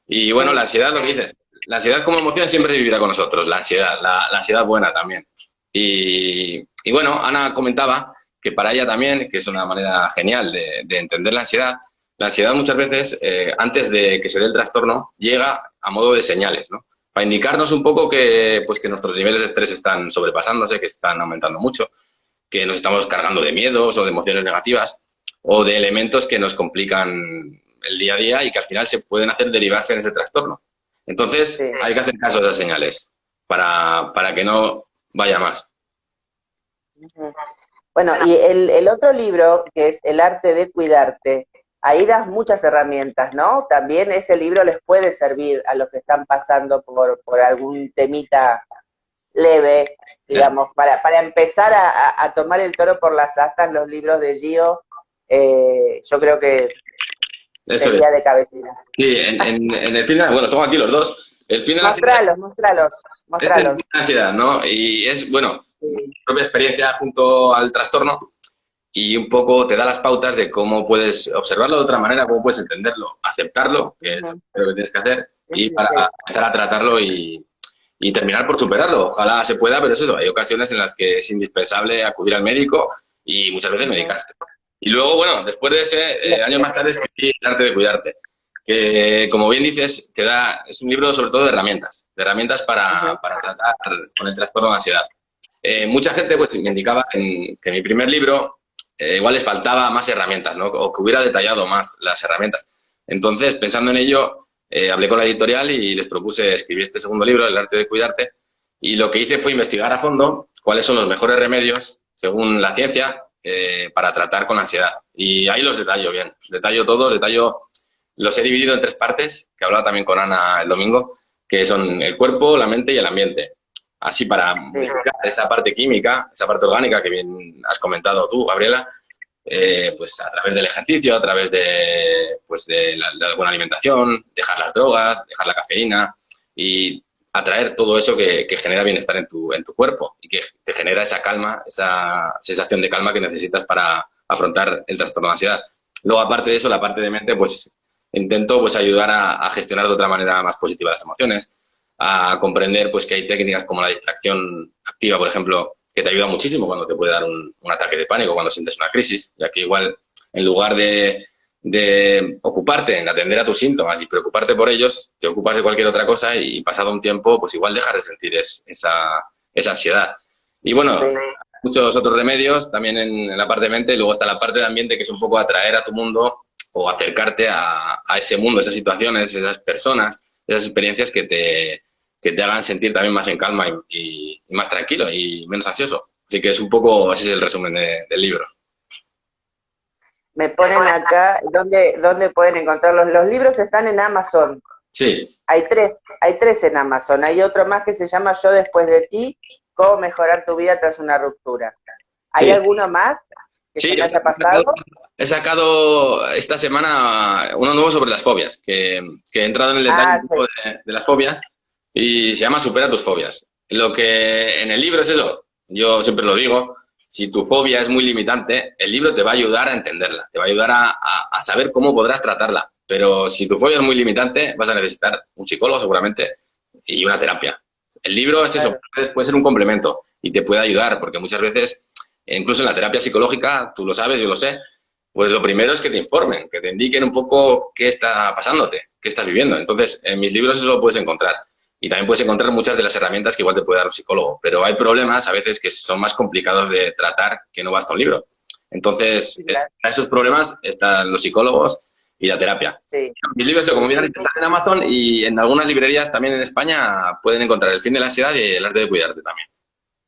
Y bueno, la ansiedad, lo que dices, la ansiedad como emoción siempre vivirá con nosotros, la ansiedad, la ansiedad buena también. Y bueno, Ana comentaba que para ella también, que es una manera genial de entender la ansiedad muchas veces, antes de que se dé el trastorno, llega a modo de señales, ¿no? Para indicarnos un poco que, pues, que nuestros niveles de estrés están sobrepasándose, que están aumentando mucho, que nos estamos cargando de miedos o de emociones negativas o de elementos que nos complican el día a día y que al final se pueden hacer derivarse en ese trastorno. Entonces, sí, hay que hacer caso a esas señales para que no vaya más. Bueno, y el otro libro, que es El arte de cuidarte, ahí das muchas herramientas, ¿no? También ese libro les puede servir a los que están pasando por algún temita leve, digamos, para empezar a tomar el toro por las astas, los libros de Gio, yo creo que eso sería de cabecera. Sí, en el final, bueno, tengo aquí los dos. El final mostralos. Es de ansiedad, ¿no? Y es, bueno, sí, mi propia experiencia junto al trastorno y un poco te da las pautas de cómo puedes observarlo de otra manera, cómo puedes entenderlo, aceptarlo, que es lo que tienes que hacer, y para empezar a tratarlo y terminar por superarlo. Ojalá se pueda, pero es eso, hay ocasiones en las que es indispensable acudir al médico y muchas veces medicarse. Y luego, bueno, después de ese, años más tarde escribí El arte de cuidarte, que, como bien dices, es un libro sobre todo de herramientas para tratar con el trastorno de ansiedad. Mucha gente pues me indicaba que en mi primer libro igual les faltaba más herramientas, ¿no? O que hubiera detallado más las herramientas. Entonces, pensando en ello, hablé con la editorial y les propuse escribir este segundo libro, El arte de cuidarte, y lo que hice fue investigar a fondo cuáles son los mejores remedios, según la ciencia, para tratar con la ansiedad. Y ahí los detallo bien, los he dividido en 3 partes, que hablaba también con Ana el domingo, que son el cuerpo, la mente y el ambiente. Así para modificar esa parte química, esa parte orgánica que bien has comentado tú, Gabriela, pues a través del ejercicio, a través de la buena alimentación, dejar las drogas, dejar la cafeína y atraer todo eso que genera bienestar en tu cuerpo y que te genera esa calma, esa sensación de calma que necesitas para afrontar el trastorno de ansiedad. Luego, aparte de eso, la parte de mente, pues intento pues ayudar a gestionar de otra manera más positiva las emociones, a comprender pues que hay técnicas como la distracción activa, por ejemplo, que te ayuda muchísimo cuando te puede dar un ataque de pánico, cuando sientes una crisis, ya que igual en lugar de ocuparte en atender a tus síntomas y preocuparte por ellos, te ocupas de cualquier otra cosa y pasado un tiempo, pues igual dejas de sentir esa ansiedad. Y bueno, Sí. muchos otros remedios también en la parte de mente, y luego está la parte de ambiente, que es un poco atraer a tu mundo o acercarte a ese mundo, esas situaciones, esas personas, esas experiencias que te hagan sentir también más en calma y más tranquilo y menos ansioso. Así que es un poco, ese es el resumen del libro. Me ponen acá, ¿dónde pueden encontrarlos? Los libros están en Amazon. Sí, Hay tres en Amazon. Hay otro más que se llama Yo después de ti, cómo mejorar tu vida tras una ruptura. ¿Hay sí. alguno más que se Sí, me haya pasado? he sacado esta semana uno nuevo sobre las fobias, que he entrado en el detalle Ah, un sí, poco de las fobias y se llama Supera tus fobias. Lo que en el libro es eso, yo siempre lo digo, si tu fobia es muy limitante, el libro te va a ayudar a entenderla, te va a ayudar a saber cómo podrás tratarla. Pero si tu fobia es muy limitante, vas a necesitar un psicólogo seguramente y una terapia. El libro es eso, claro. puede ser un complemento y te puede ayudar, porque muchas veces incluso en la terapia psicológica, tú lo sabes, yo lo sé, pues lo primero es que te informen, que te indiquen un poco qué está pasándote, qué estás viviendo. Entonces, en mis libros eso lo puedes encontrar. Y también puedes encontrar muchas de las herramientas que igual te puede dar un psicólogo. Pero hay problemas a veces que son más complicados de tratar que no basta un libro. Entonces, Sí, claro. a esos problemas están los psicólogos y la terapia. Sí, Mis libros, como sí, bien has sí, dicho, sí. están en Amazon y en algunas librerías también en España pueden encontrar El fin de la ansiedad y El arte de cuidarte también.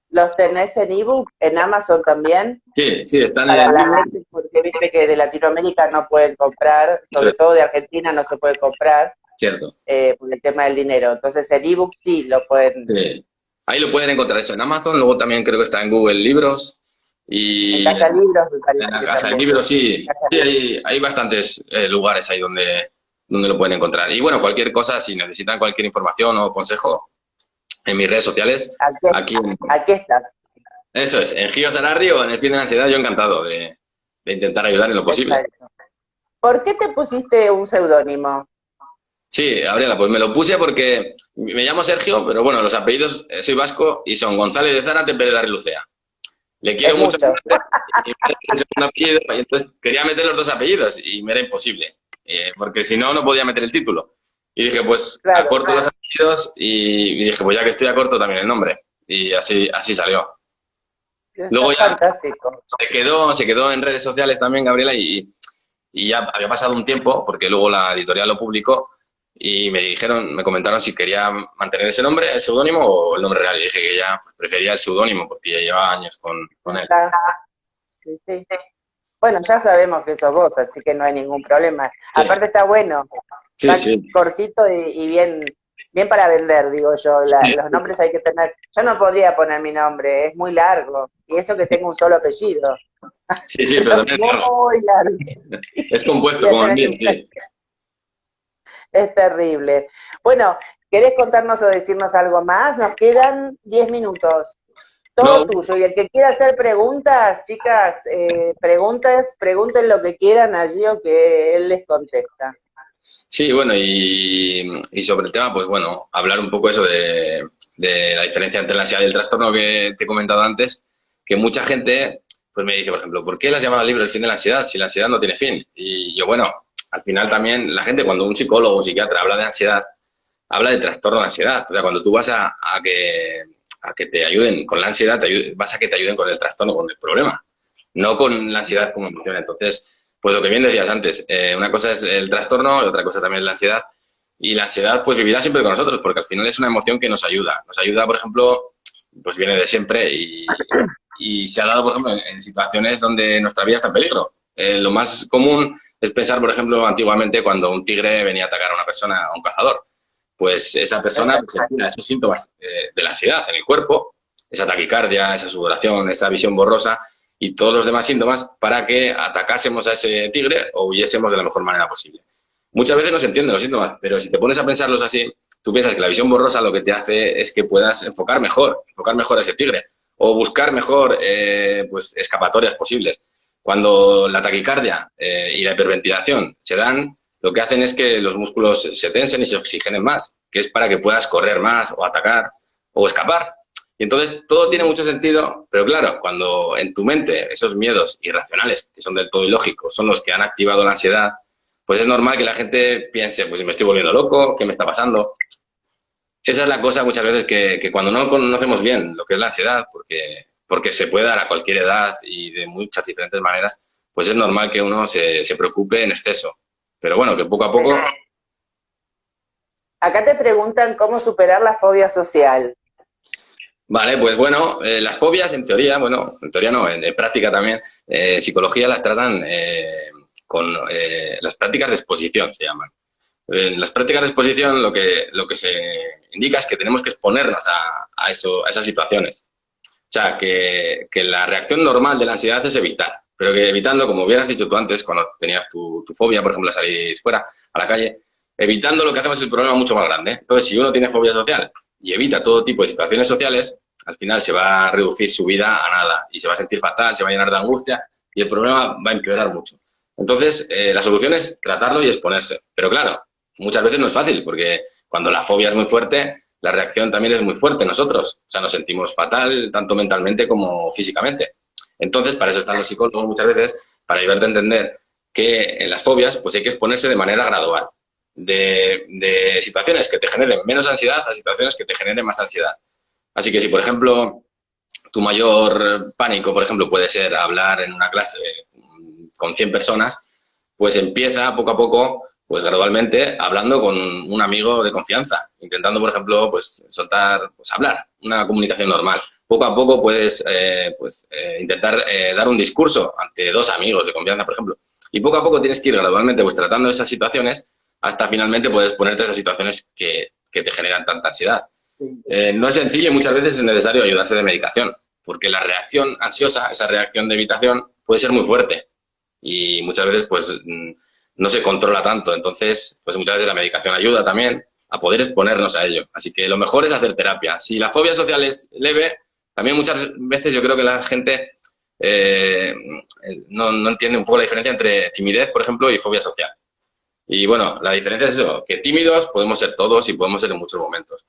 ¿Los tenés en ebook en Amazon también? Sí, sí, están Para en la gente, porque viste que de Latinoamérica no pueden comprar, sobre todo de Argentina no se puede comprar cierto. por el tema del dinero. Entonces en ebook sí lo pueden, Sí. Ahí lo pueden encontrar eso en Amazon, luego también creo que está en Google Libros en y Casa Libros me en parece la que Casa de también. Libros sí, Casa sí Libros. hay bastantes lugares ahí donde lo pueden encontrar. Y bueno, cualquier cosa, si necesitan cualquier información o consejo, en mis redes sociales, Aquí, aquí, aquí estás. eso es, en Gio Zanarri o en El fin de la ansiedad, yo encantado de intentar ayudar en lo posible. Perfecto. ¿Por qué te pusiste un seudónimo? Sí, Gabriela, pues me lo puse porque me llamo Sergio, pero bueno, los apellidos, soy vasco y son González de Zárate, Pérez de Arrizuzea. Le Es quiero mucho a mi mucho. madre y me da un segundo apellido, y entonces quería meter los dos apellidos y me era imposible, porque si no, no podía meter el título. Y dije, pues Claro, acorto los apellidos y dije, pues ya que estoy acorto también el nombre. Y así salió. está Luego ya fantástico. se quedó en redes sociales también, Gabriela, y ya había pasado un tiempo, porque luego la editorial lo publicó y me comentaron si quería mantener ese nombre, el seudónimo o el nombre real. Y dije que ya pues, prefería el seudónimo porque ya llevaba años Ya con él. está. Sí, sí. Bueno, ya sabemos que sos vos, así que no hay ningún problema. Sí, Aparte está bueno, sí, está sí. cortito y bien para vender, digo yo. Los nombres hay que tener. Yo no podría poner mi nombre, es muy largo. Y eso que tengo un solo apellido. Sí, sí, pero Pero también es largo. muy largo. Es Sí. compuesto Voy a como el tener mío, que- sí. Es terrible. Bueno, ¿querés contarnos o decirnos algo más? Nos quedan 10 minutos. No, Todo tuyo. Y el que quiera hacer preguntas, chicas, pregunten lo que quieran allí o que él les contesta. sí, bueno, y sobre el tema, pues bueno, hablar un poco eso de la diferencia entre la ansiedad y el trastorno que te he comentado antes, que mucha gente, pues me dice, por ejemplo, ¿por qué le has llamado al libro El fin de la ansiedad si la ansiedad no tiene fin? Y yo, bueno, al final también la gente, cuando un psicólogo o un psiquiatra habla de ansiedad, habla de trastorno de ansiedad. O sea, cuando tú vas a que te ayuden con la ansiedad, vas a que te ayuden con el trastorno, con el problema, no con la ansiedad como emoción. Entonces, pues lo que bien decías antes, una cosa es el trastorno y otra cosa también es la ansiedad. Y la ansiedad pues vivirá siempre con nosotros, porque al final es una emoción que nos ayuda. Nos ayuda, por ejemplo, pues viene de siempre y se ha dado, por ejemplo, en situaciones donde nuestra vida está en peligro. Lo más común es pensar, por ejemplo, antiguamente cuando un tigre venía a atacar a una persona, a un cazador. Pues esa persona pues, Exacto. sentía esos síntomas de la ansiedad en el cuerpo, esa taquicardia, esa sudoración, esa visión borrosa y todos los demás síntomas para que atacásemos a ese tigre o huyésemos de la mejor manera posible. Muchas veces no se entienden los síntomas, pero si te pones a pensarlos así, tú piensas que la visión borrosa lo que te hace es que puedas enfocar mejor a ese tigre, o buscar mejor pues escapatorias posibles. Cuando la taquicardia y la hiperventilación se dan, lo que hacen es que los músculos se tensen y se oxigenen más, que es para que puedas correr más o atacar o escapar. Y entonces todo tiene mucho sentido, pero claro, cuando en tu mente esos miedos irracionales, que son del todo ilógicos, son los que han activado la ansiedad, pues es normal que la gente piense, pues si me estoy volviendo loco, ¿qué me está pasando? Esa es la cosa muchas veces que cuando no conocemos bien lo que es la ansiedad, porque se puede dar a cualquier edad y de muchas diferentes maneras, pues es normal que uno se preocupe en exceso. Pero bueno, que poco a poco... Acá te preguntan cómo superar la fobia social. Vale, pues bueno, las fobias en teoría, bueno, en teoría no, en práctica también, psicología las tratan con las prácticas de exposición, se llaman. En las prácticas de exposición lo que se indica es que tenemos que exponernos a esas situaciones. O sea, que la reacción normal de la ansiedad es evitar, pero que evitando, como hubieras dicho tú antes, cuando tenías tu fobia, por ejemplo, a salir fuera, a la calle, evitando lo que hacemos es el problema mucho más grande. Entonces, si uno tiene fobia social y evita todo tipo de situaciones sociales, al final se va a reducir su vida a nada y se va a sentir fatal, se va a llenar de angustia y el problema va a empeorar mucho. Entonces, la solución es tratarlo y exponerse. Pero claro, muchas veces no es fácil porque cuando la fobia es muy fuerte, la reacción también es muy fuerte en nosotros. O sea, nos sentimos fatal tanto mentalmente como físicamente. Entonces, para eso están los psicólogos muchas veces, para ayudarte a entender que en las fobias pues hay que exponerse de manera gradual. De situaciones que te generen menos ansiedad a situaciones que te generen más ansiedad. Así que si, por ejemplo, tu mayor pánico, por ejemplo, puede ser hablar en una clase con 100 personas, pues empieza poco a poco, pues gradualmente, hablando con un amigo de confianza, intentando, por ejemplo, pues soltar, pues hablar, una comunicación normal. Poco a poco puedes intentar dar un discurso ante dos amigos de confianza, por ejemplo. Y poco a poco tienes que ir gradualmente pues tratando esas situaciones hasta finalmente puedes ponerte esas situaciones que te generan tanta ansiedad. No es sencillo y muchas veces es necesario ayudarse de medicación, porque la reacción ansiosa, esa reacción de evitación, puede ser muy fuerte y muchas veces pues no se controla tanto. Entonces, pues muchas veces la medicación ayuda también a poder exponernos a ello. Así que lo mejor es hacer terapia. Si la fobia social es leve, también muchas veces yo creo que la gente no entiende un poco la diferencia entre timidez, por ejemplo, y fobia social. Y bueno, la diferencia es eso, que tímidos podemos ser todos y podemos ser en muchos momentos.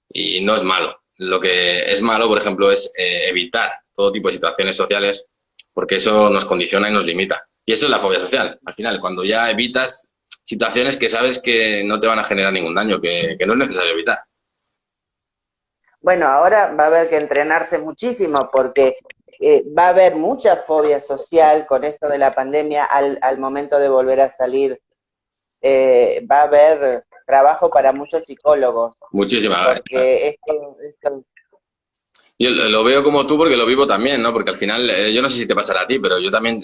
Y no es malo. Lo que es malo, por ejemplo, es evitar todo tipo de situaciones sociales porque eso nos condiciona y nos limita. Y eso es la fobia social. Al final, cuando ya evitas situaciones que sabes que no te van a generar ningún daño, que no es necesario evitar. Bueno, ahora va a haber que entrenarse muchísimo porque va a haber mucha fobia social con esto de la pandemia al momento de volver a salir. Va a haber trabajo para muchos psicólogos, Muchísimas. porque esto Yo lo veo como tú porque lo vivo también, ¿no? Porque al final, yo no sé si te pasará a ti, pero yo también,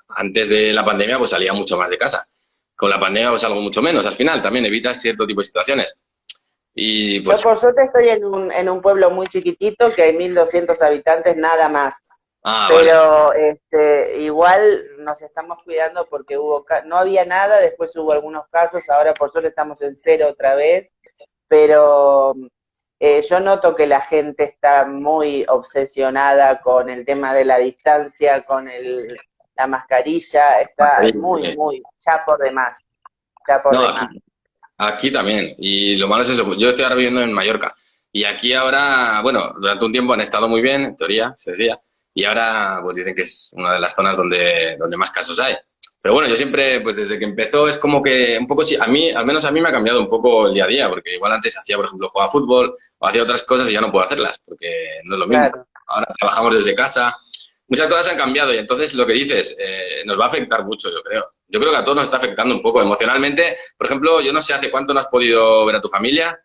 antes de la pandemia, pues salía mucho más de casa. Con la pandemia, pues salgo mucho menos. Al final, también evitas cierto tipo de situaciones. Y yo pues, por suerte estoy en un pueblo muy chiquitito que hay 1.200 habitantes nada más, vale. pero igual nos estamos cuidando porque no había nada, después hubo algunos casos, ahora por suerte estamos en cero otra vez, pero yo noto que la gente está muy obsesionada con el tema de la distancia, con la mascarilla, está muy, ya por demás, ya por No, demás. aquí también. Y lo malo es eso. Yo estoy ahora viviendo en Mallorca. Y aquí ahora, bueno, durante un tiempo han estado muy bien, en teoría, se decía. Y ahora, pues dicen que es una de las zonas donde más casos hay. Pero bueno, yo siempre, pues desde que empezó, es como que un poco, sí, a mí, al menos a mí me ha cambiado un poco el día a día, porque igual antes hacía, por ejemplo, jugaba fútbol o hacía otras cosas y ya no puedo hacerlas, porque no es lo mismo. Claro. Ahora trabajamos desde casa, muchas cosas han cambiado y entonces lo que dices nos va a afectar mucho, yo creo. Yo creo que a todos nos está afectando un poco emocionalmente. Por ejemplo, yo no sé hace cuánto no has podido ver a tu familia,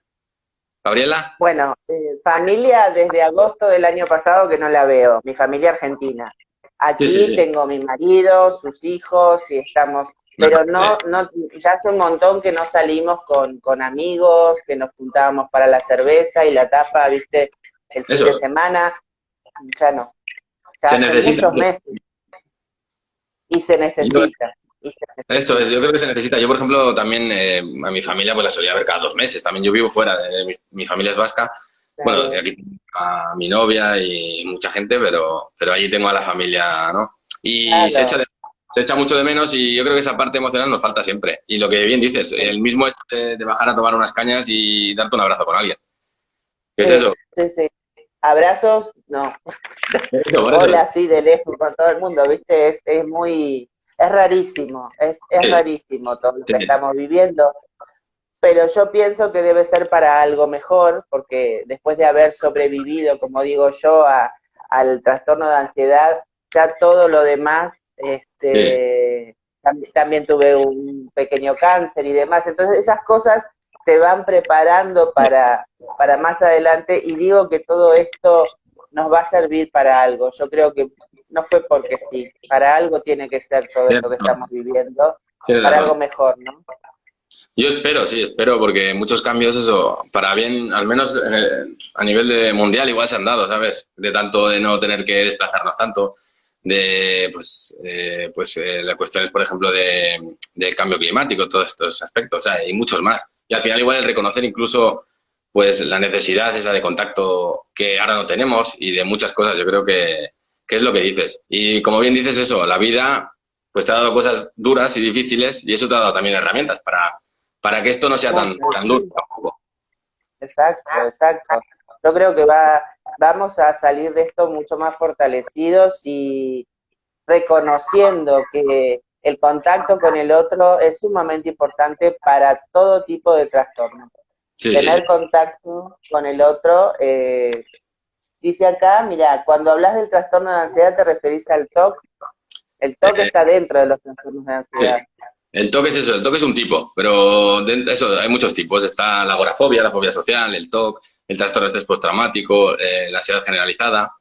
Gabriela. Bueno, familia desde agosto del año pasado que no la veo, mi familia argentina. Sí, sí, Aquí sí. tengo mi marido, sus hijos y estamos, pero ya hace un montón que no salimos con amigos, que nos juntábamos para la cerveza y la tapa, viste, el fin de Eso, semana, ya no, ya se hace necesita. muchos meses y se Yo, necesita. y se Esto es, necesita. yo creo que se necesita. Yo, por ejemplo, también a mi familia pues la solía ver cada 2 meses. También yo vivo fuera, mi familia es vasca. Bueno, Claro, aquí tengo a mi novia y mucha gente, pero allí tengo a la familia, ¿no? Y claro. se echa mucho de menos y yo creo que esa parte emocional nos falta siempre. Y lo que bien dices, Sí, el mismo hecho de bajar a tomar unas cañas y darte un abrazo con alguien. ¿Qué es sí, eso? sí, sí. Abrazos, no. Por eso. Hola, así de lejos con todo el mundo, ¿viste? Es muy, es rarísimo, es Es, rarísimo todo lo sí, que estamos viviendo, pero yo pienso que debe ser para algo mejor, porque después de haber sobrevivido, como digo yo, al trastorno de ansiedad, ya todo lo demás, sí, también tuve un pequeño cáncer y demás, entonces esas cosas te van preparando para más adelante y digo que todo esto nos va a servir para algo. Yo creo que no fue porque sí, para algo tiene que ser todo tienes esto que razón. estamos viviendo, Tienes para algo razón. mejor, ¿no? Yo espero, sí, espero, porque muchos cambios, eso, para bien, al menos a nivel de mundial, igual se han dado, ¿sabes? De tanto de no tener que desplazarnos tanto, de, las cuestiones, por ejemplo, del cambio climático, todos estos aspectos, o sea, y muchos más. Y al final igual el reconocer incluso, pues, la necesidad esa de contacto que ahora no tenemos y de muchas cosas, yo creo que es lo que dices. Y como bien dices eso, la vida, pues te ha dado cosas duras y difíciles y eso te ha dado también herramientas para que esto no sea tan, Muchas, tan duro sí. tampoco. Exacto, exacto. Yo creo que vamos a salir de esto mucho más fortalecidos y reconociendo que el contacto con el otro es sumamente importante para todo tipo de trastorno. Sí, sí, sí. Tener contacto con el otro, dice acá, mira, cuando hablas del trastorno de ansiedad te referís al TOC. El TOC Eh, está dentro de los trastornos de sí. ansiedad. El toque es eso, el toque es un tipo, pero eso, hay muchos tipos. Está la agorafobia, la fobia social, el TOC, el trastorno de estrés postraumático, la ansiedad generalizada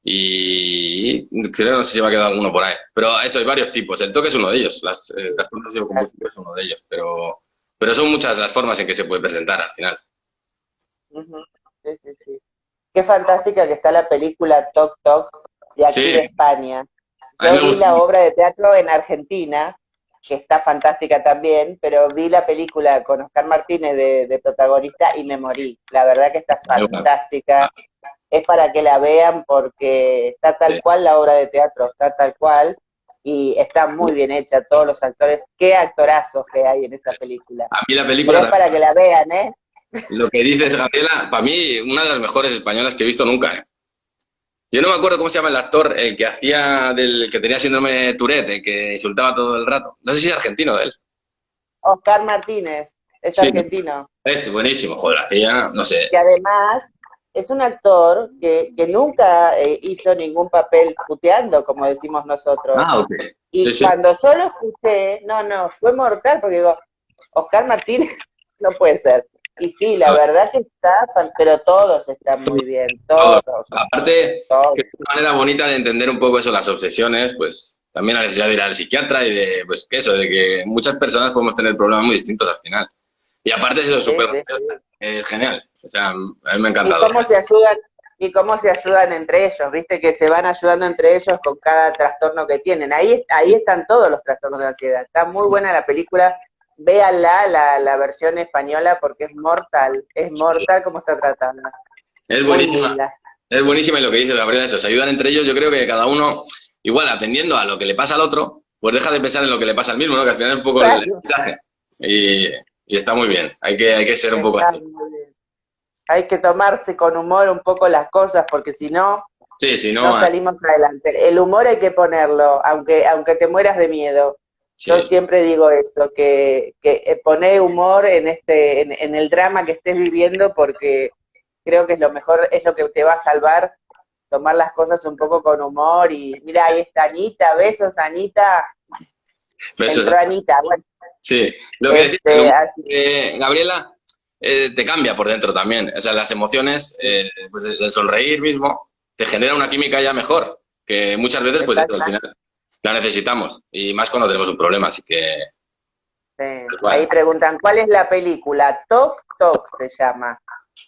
y creo no sé si me ha quedado alguno por ahí. Pero eso, hay varios tipos. El TOC es uno de ellos, el trastorno obsesivo compulsivo es uno de ellos, pero son muchas las formas en que se puede presentar al final. Ujú. Sí, sí, sí. Qué fantástica que está la película Toc Toc de aquí de Sí, España. a mí Yo me vi gusta la mucho. obra de teatro en Argentina, que está fantástica también, pero vi la película con Oscar Martínez de protagonista y me morí. La verdad que está fantástica. Es para que la vean porque está tal Sí. cual la obra de teatro, está tal cual y está muy bien hecha. Todos los actores, qué actorazos que hay en esa película. A mí la Pero película es para que la vean, ¿eh? lo que dices, Gabriela, para mí, una de las mejores españolas que he visto nunca, ¿eh? Yo no me acuerdo cómo se llama el actor, el que hacía del que tenía síndrome de Tourette, el que insultaba todo el rato. No sé si es argentino de él. Oscar Martínez es Sí, ¿no? argentino. Es buenísimo, joder, hacía, no sé. Que además es un actor que nunca hizo ningún papel puteando, como decimos nosotros. Ah, ok. Sí, Y sí. cuando yo lo escuché, no, no, fue mortal, porque digo, Oscar Martínez no puede ser. Y sí, la A ver, verdad que está, pero todos están muy bien, todo. todos, Aparte, que todos. es una manera bonita de entender un poco eso, las obsesiones, pues también la necesidad de ir al psiquiatra y de, pues, que eso, de que muchas personas podemos tener problemas muy distintos al final. Y aparte es eso, Sí, súper sí, graciosa, sí. es genial. O sea, a mí me ha Y encantado. cómo se ayudan, y cómo se ayudan entre ellos, viste que se van ayudando entre ellos con cada trastorno que tienen. Ahí están todos los trastornos de ansiedad. Está muy buena la película, véanla, la versión española, porque es mortal como está tratada. Es Muy buenísima. linda. Es buenísima y lo que dices, Gabriela, eso, se ayudan entre ellos. Yo creo que cada uno, igual atendiendo a lo que le pasa al otro, pues deja de pensar en lo que le pasa al mismo, ¿no? Que al final es un poco el Claro, mensaje. Y está muy bien. Hay que ser un poco está así. muy bien. Hay que tomarse con humor un poco las cosas, porque si no, Sí, si no no, salimos adelante. El humor hay que ponerlo, aunque te mueras de miedo. Yo sí. siempre digo eso, que poné humor en el drama que estés viviendo, porque creo que es lo mejor, es lo que te va a salvar, tomar las cosas un poco con humor. Y mira, ahí está Anita, besos Anita, Pero eso entró Anita, bueno, sí. Lo que decía, el humor, así, Gabriela, te cambia por dentro también. O sea, las emociones, pues el sonreír mismo, te genera una química ya mejor, que muchas veces, pues eso, al exacto. final la necesitamos. Y más cuando tenemos un problema, así que, tal cual. Ahí preguntan, ¿cuál es la película? Toc Toc se llama.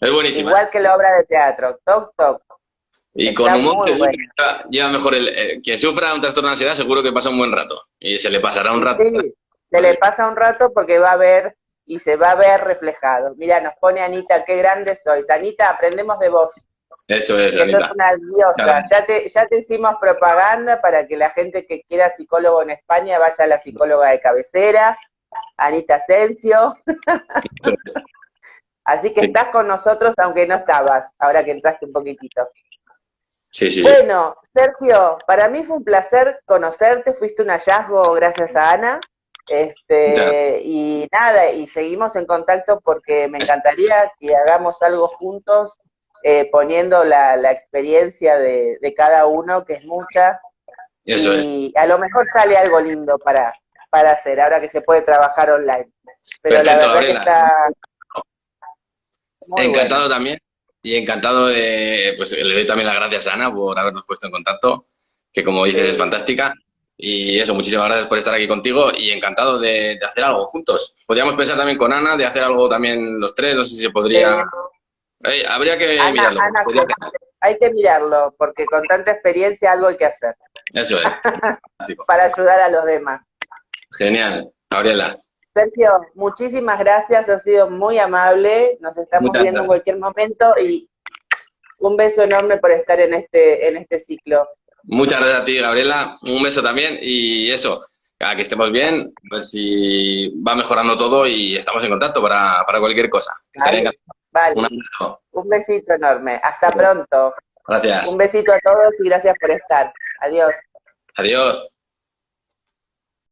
Es buenísima, ¿eh? Igual que la obra de teatro, Toc Toc. Y con Está humor muy seguro que buena. lleva mejor quien sufra un trastorno de ansiedad seguro que pasa un buen rato. Y se le pasará un Y rato. sí, se le pasa un rato porque va a ver y se va a ver reflejado. Mira, nos pone Anita, qué grande sois. Anita, aprendemos de vos, Eso es, que sos Anita. una Muchas diosa. gracias. Ya te hicimos propaganda para que la gente que quiera psicólogo en España vaya a la psicóloga de cabecera, Anita Asensio. Eso es. Así que Sí, estás con nosotros aunque no estabas, ahora que entraste un poquitito. sí. Sí. Bueno, Sergio, para mí fue un placer conocerte, fuiste un hallazgo gracias a Ana. Muchas Y nada, y seguimos en contacto porque me gracias. encantaría que hagamos algo juntos, poniendo la experiencia de cada uno, que es mucha, Eso es. y a lo mejor sale algo lindo para hacer, ahora que se puede trabajar online. Pero la Perfecto, verdad que Gabriela. está muy Encantado bueno. también. Y encantado de, pues le doy también las gracias a Ana por habernos puesto en contacto, que como dices es Sí, fantástica. Y eso, muchísimas gracias por estar aquí contigo y encantado de hacer algo juntos. Podríamos pensar también con Ana de hacer algo también los tres, no sé si se podría. sí. Habría que Ana, mirarlo, porque Ana, sí, sería. hay que mirarlo, porque con tanta experiencia algo hay que hacer Eso es. Fantástico. para ayudar a los demás. Genial. Gabriela, Sergio, muchísimas gracias, has sido muy amable, nos estamos muchas viendo en gracias. cualquier momento y un beso enorme por estar en este ciclo. Muchas gracias a ti, Gabriela. Un beso también y eso, a que estemos bien, a ver si va mejorando todo y estamos en contacto para cualquier cosa. Que estaría ¿Vale? encantado. Un Vale, abrazo. un besito enorme. Hasta pronto. Un Gracias. besito a todos y gracias por estar. Adiós. Adiós.